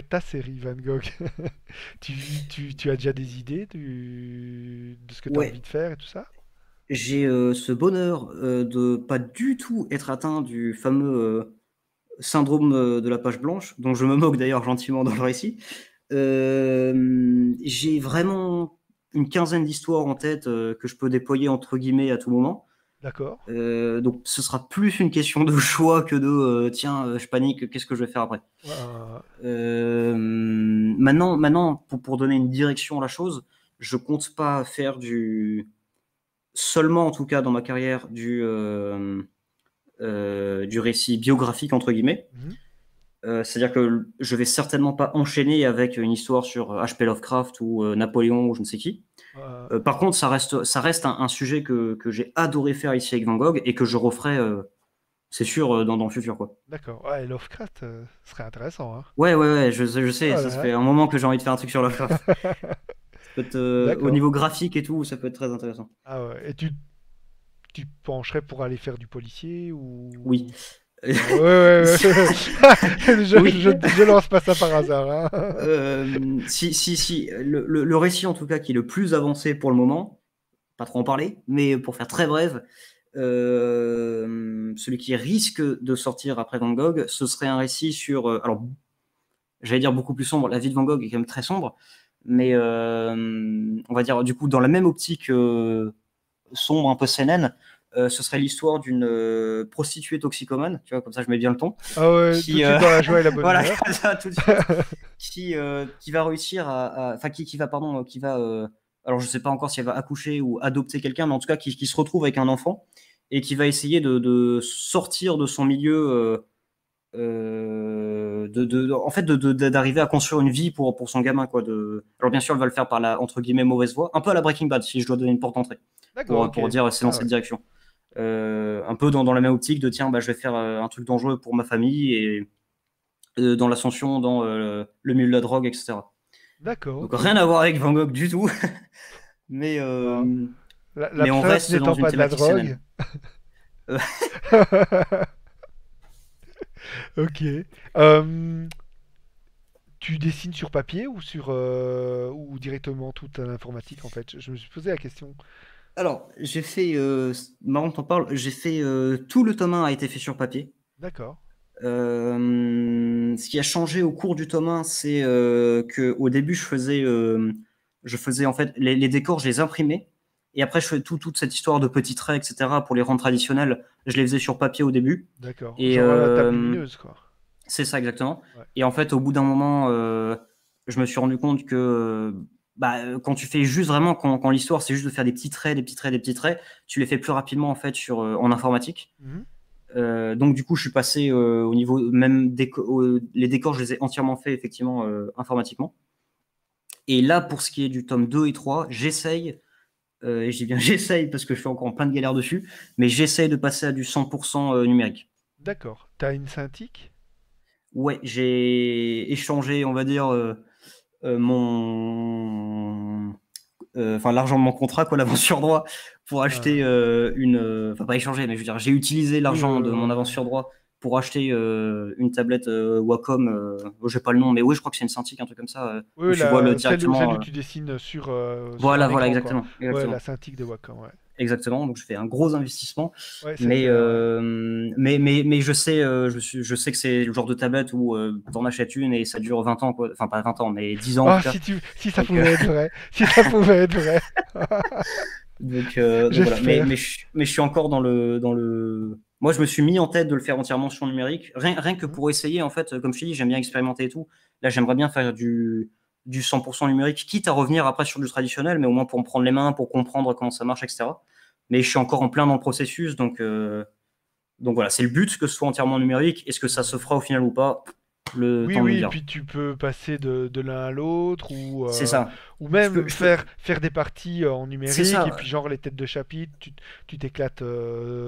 ta série Van Gogh. Tu as déjà des idées de ce que tu as envie Ouais, de faire et tout ça? j'ai ce bonheur de pas du tout être atteint du fameux syndrome de la page blanche, dont je me moque d'ailleurs gentiment dans le récit. J'ai vraiment une quinzaine d'histoires en tête que je peux déployer entre guillemets à tout moment. D'accord. Donc ce sera plus une question de choix que de tiens, je panique, qu'est-ce que je vais faire après. Euh, Maintenant pour donner une direction à la chose, je compte pas faire seulement en tout cas dans ma carrière du récit biographique entre guillemets. mhm. C'est-à-dire que je vais certainement pas enchaîner avec une histoire sur H.P. Lovecraft ou Napoléon ou je ne sais qui. Euh, Par contre, ça reste un sujet que j'ai adoré faire ici avec Van Gogh et que je referai, c'est sûr, dans le futur, quoi. d'accord. Ouais, Lovecraft, ce serait intéressant, hein. Ouais, ouais, ouais, je sais, Oh ça là se là. fait un moment que j'ai envie de faire un truc sur Lovecraft. Ça peut être, au D'accord. niveau graphique et tout, ça peut être très intéressant. Ah ouais. Et tu pencherais pour aller faire du policier Oui. ou... Ouais, ouais, ouais. Oui. Je lance pas ça par hasard, hein. Si. Le récit, en tout cas, qui est le plus avancé pour le moment, pas trop en parler, mais pour faire très bref, celui qui risque de sortir après Van Gogh, ce serait un récit sur, alors j'allais dire beaucoup plus sombre, la vie de Van Gogh est quand même très sombre, mais on va dire du coup dans la même optique sombre, un peu CNN, ce serait l'histoire d'une prostituée toxicomane, tu vois, comme ça je mets bien le ton, Ah ouais, tout de qui, suite dans la joie et la bonne voilà, humeur. comme ça tout de suite, qui va réussir enfin qui va, pardon, qui va, alors je sais pas encore si elle va accoucher ou adopter quelqu'un, mais en tout cas qui se retrouve avec un enfant et qui va essayer de sortir de son milieu en fait, d'arriver à construire une vie pour son gamin, quoi. Alors bien sûr, elle va le faire par la entre guillemets mauvaise voie, un peu à la Breaking Bad, si je dois donner une porte d'entrée, D'accord, ok. pour dire c'est dans Ah cette ouais. direction. Un peu dans la même optique de tiens, bah, je vais faire un truc dangereux pour ma famille et dans l'ascension, dans le milieu de la drogue, etc. D'accord, Donc ok. rien à voir avec Van Gogh du tout, Ah. euh, mais on L'absinthe reste dans n'étant une pas de la thématique drogue. seinen. Euh, Ok. Euh, Tu dessines sur papier ou ou directement tout à l'informatique en fait? Je me suis posé la question. Alors, j'ai fait, marrant que t'en parles, j'ai fait tout le tome 1 a été fait sur papier. D'accord. Ce qui a changé au cours du tome 1, c'est que au début, je faisais en fait les décors, je les imprimais. Et après, je fais toute cette histoire de petits traits, etc. pour les rendre traditionnels. Je les faisais sur papier au début. D'accord. Et Genre à la table lumineuse quoi. c'est ça exactement. Ouais. Et en fait, au bout d'un moment, je me suis rendu compte que bah, quand tu fais juste vraiment, quand l'histoire c'est juste de faire des petits traits, des petits traits, des petits traits, tu les fais plus rapidement en fait en informatique. Mhm. Donc du coup, je suis passé au niveau même les décors, je les ai entièrement fait effectivement informatiquement. Et là, pour ce qui est du tome 2 et 3, j'essaye, et je dis bien j'essaye parce que je fais encore en plein de galères dessus, mais j'essaye de passer à du 100% numérique. D'accord. T'as une Cintiq? Ouais, j'ai échangé, on va dire, mon, enfin l'argent de mon contrat, quoi, l'avance sur droit, pour acheter Ah. enfin pas échanger, mais je veux dire, j'ai utilisé Oui, l'argent de mon avance ouais. sur droit pour acheter une tablette Wacom, j'ai pas le nom, mais oui, je crois que c'est une Cintiq, un truc comme ça, où Oui, tu vois celle directement. où tu dessines sur un Voilà, écran quoi. exactement, Ouais, la exactement. Cintiq de Wacom, ouais. Exactement, donc je fais un gros investissement, Ouais, mais, ouais. je sais que c'est le genre de tablette où t'en achètes une et ça dure 20 ans, quoi. Enfin pas 20 ans, mais 10 ans en tout Ah, cas. si ça Donc, pouvait être vrai. Si ça pouvait être vrai. donc voilà, J'espère. mais je suis encore Moi, je me suis mis en tête de le faire entièrement sur numérique, rien que Mhm. pour essayer, en fait, comme je te dis, j'aime bien expérimenter et tout. Là, j'aimerais bien faire du 100% numérique, quitte à revenir après sur du traditionnel, mais au moins pour me prendre les mains, pour comprendre comment ça marche, etc. Mais je suis encore en plein dans le processus, donc voilà, c'est le but que ce soit entièrement numérique. Est-ce que ça se fera au final ou pas? Le Oui, temps nous le oui, et dira. puis tu peux passer de l'un à l'autre C'est ça. ou même Je peux... faire des parties en C'est numérique et ça. puis genre les têtes de chapitre, tu t'éclates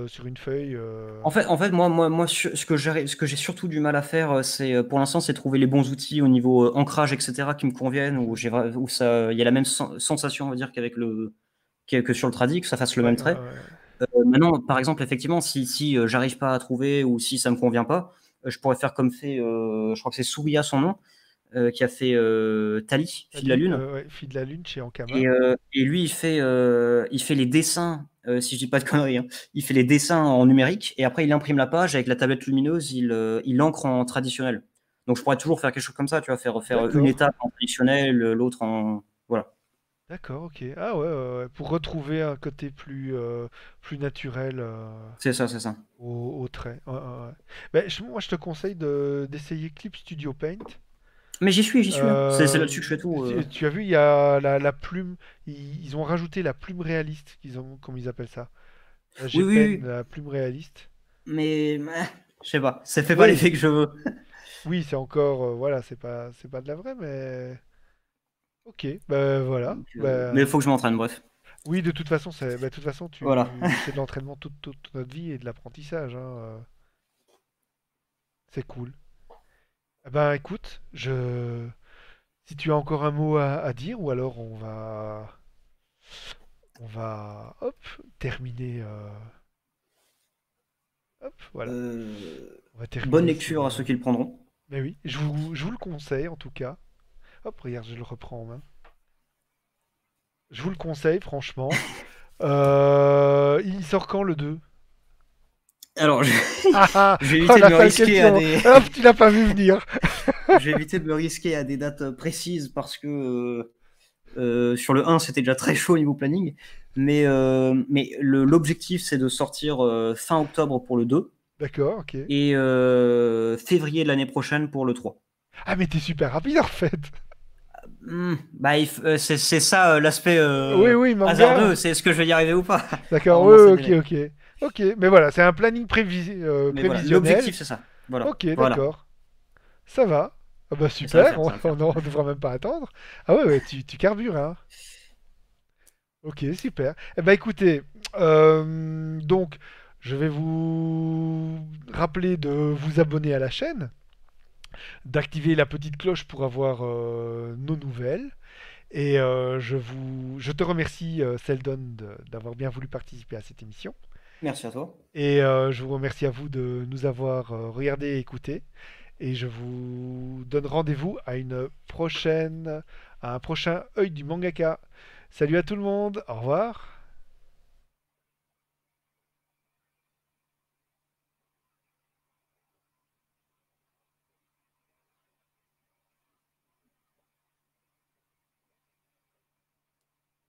sur une feuille. En fait, moi, ce que j'ai surtout du mal à faire, c'est pour l'instant, c'est trouver les bons outils au niveau ancrage, etc., qui me conviennent, Mhm. où ça, il y a la même sensation, on va dire, que sur le tradi, que ça fasse le Ouais, même ouais, trait. ouais. Maintenant, par exemple, effectivement, si j'arrive pas à trouver ou si ça me convient pas, je pourrais faire comme fait, je crois que c'est Souria son nom, qui a fait Tali, Fil de la Ali, Lune. ouais, Fille de la Lune chez Ankama. Et lui, il fait les dessins, si je dis pas de conneries, hein. Il fait les dessins en numérique et après il imprime la page avec la tablette lumineuse, il encre en traditionnel. Donc je pourrais toujours faire quelque chose comme ça, tu vois, faire une D'accord, étape en traditionnel, l'autre en. Voilà. d'accord, ok. Ah ouais, ouais, ouais. Pour retrouver un côté plus naturel C'est ça, c'est ça. au trait. Ouais, ouais, ouais. Ben, moi, je te conseille d'essayer Clip Studio Paint. Mais j'y suis, hein. C'est là-dessus que je fais tout. Tu as vu, il y a la plume. Ils ont rajouté la plume réaliste, comme ils appellent ça. La Oui, oui, G-Pen, oui. la plume réaliste. Mais je sais pas, ça fait pas Oui, l'effet que je veux. oui, c'est encore, voilà, c'est pas de la vraie, mais ok, ben voilà. Mais il Ben, faut que je m'entraîne, bref. oui, de toute façon, de toute façon, Voilà. c'est de l'entraînement toute notre vie et de l'apprentissage, hein. C'est cool. Eh ben, écoute, si tu as encore un mot à dire, ou alors hop, terminer, hop, voilà, on va Bonne terminer lecture à ceux qui le prendront. Mais oui, je vous le conseille en tout cas. Hop, regarde, je le reprends en main. Je vous le conseille, franchement. Il sort quand le 2? Alors, Ah ah, je vais oh, éviter de la me sale risquer à question. des. Hop, tu l'as pas vu venir. Je vais éviter de me risquer à des dates précises parce que sur le 1, c'était déjà très chaud au niveau planning. Mais l'objectif, c'est de sortir fin octobre pour le 2 D'accord, ok. et février de l'année prochaine pour le 3. Ah, mais t'es super rapide en fait. Bah, c'est ça l'aspect Oui, oui, hasardeux, manga. c'est est-ce que je vais y arriver ou pas D'accord, avant oui, de lancer oui, le ok, délai. ok. Ok, mais voilà, c'est un planning Mais voilà, prévisionnel. l'objectif, c'est ça. Voilà. Ok, Voilà. d'accord. Ça va. Ah bah Et ça va le super, faire, ça va le faire. on ne devra même pas attendre. Ah ouais, ouais, tu carbures, hein. Ok, super. Eh ben écoutez, donc je vais vous rappeler de vous abonner à la chaîne, d'activer la petite cloche pour avoir nos nouvelles. Et je te remercie, Seldon, d'avoir bien voulu participer à cette émission. Merci à toi. Et je vous remercie à vous de nous avoir regardé et écouté. Et je vous donne rendez-vous à un prochain œil du mangaka. Salut à tout le monde, au revoir.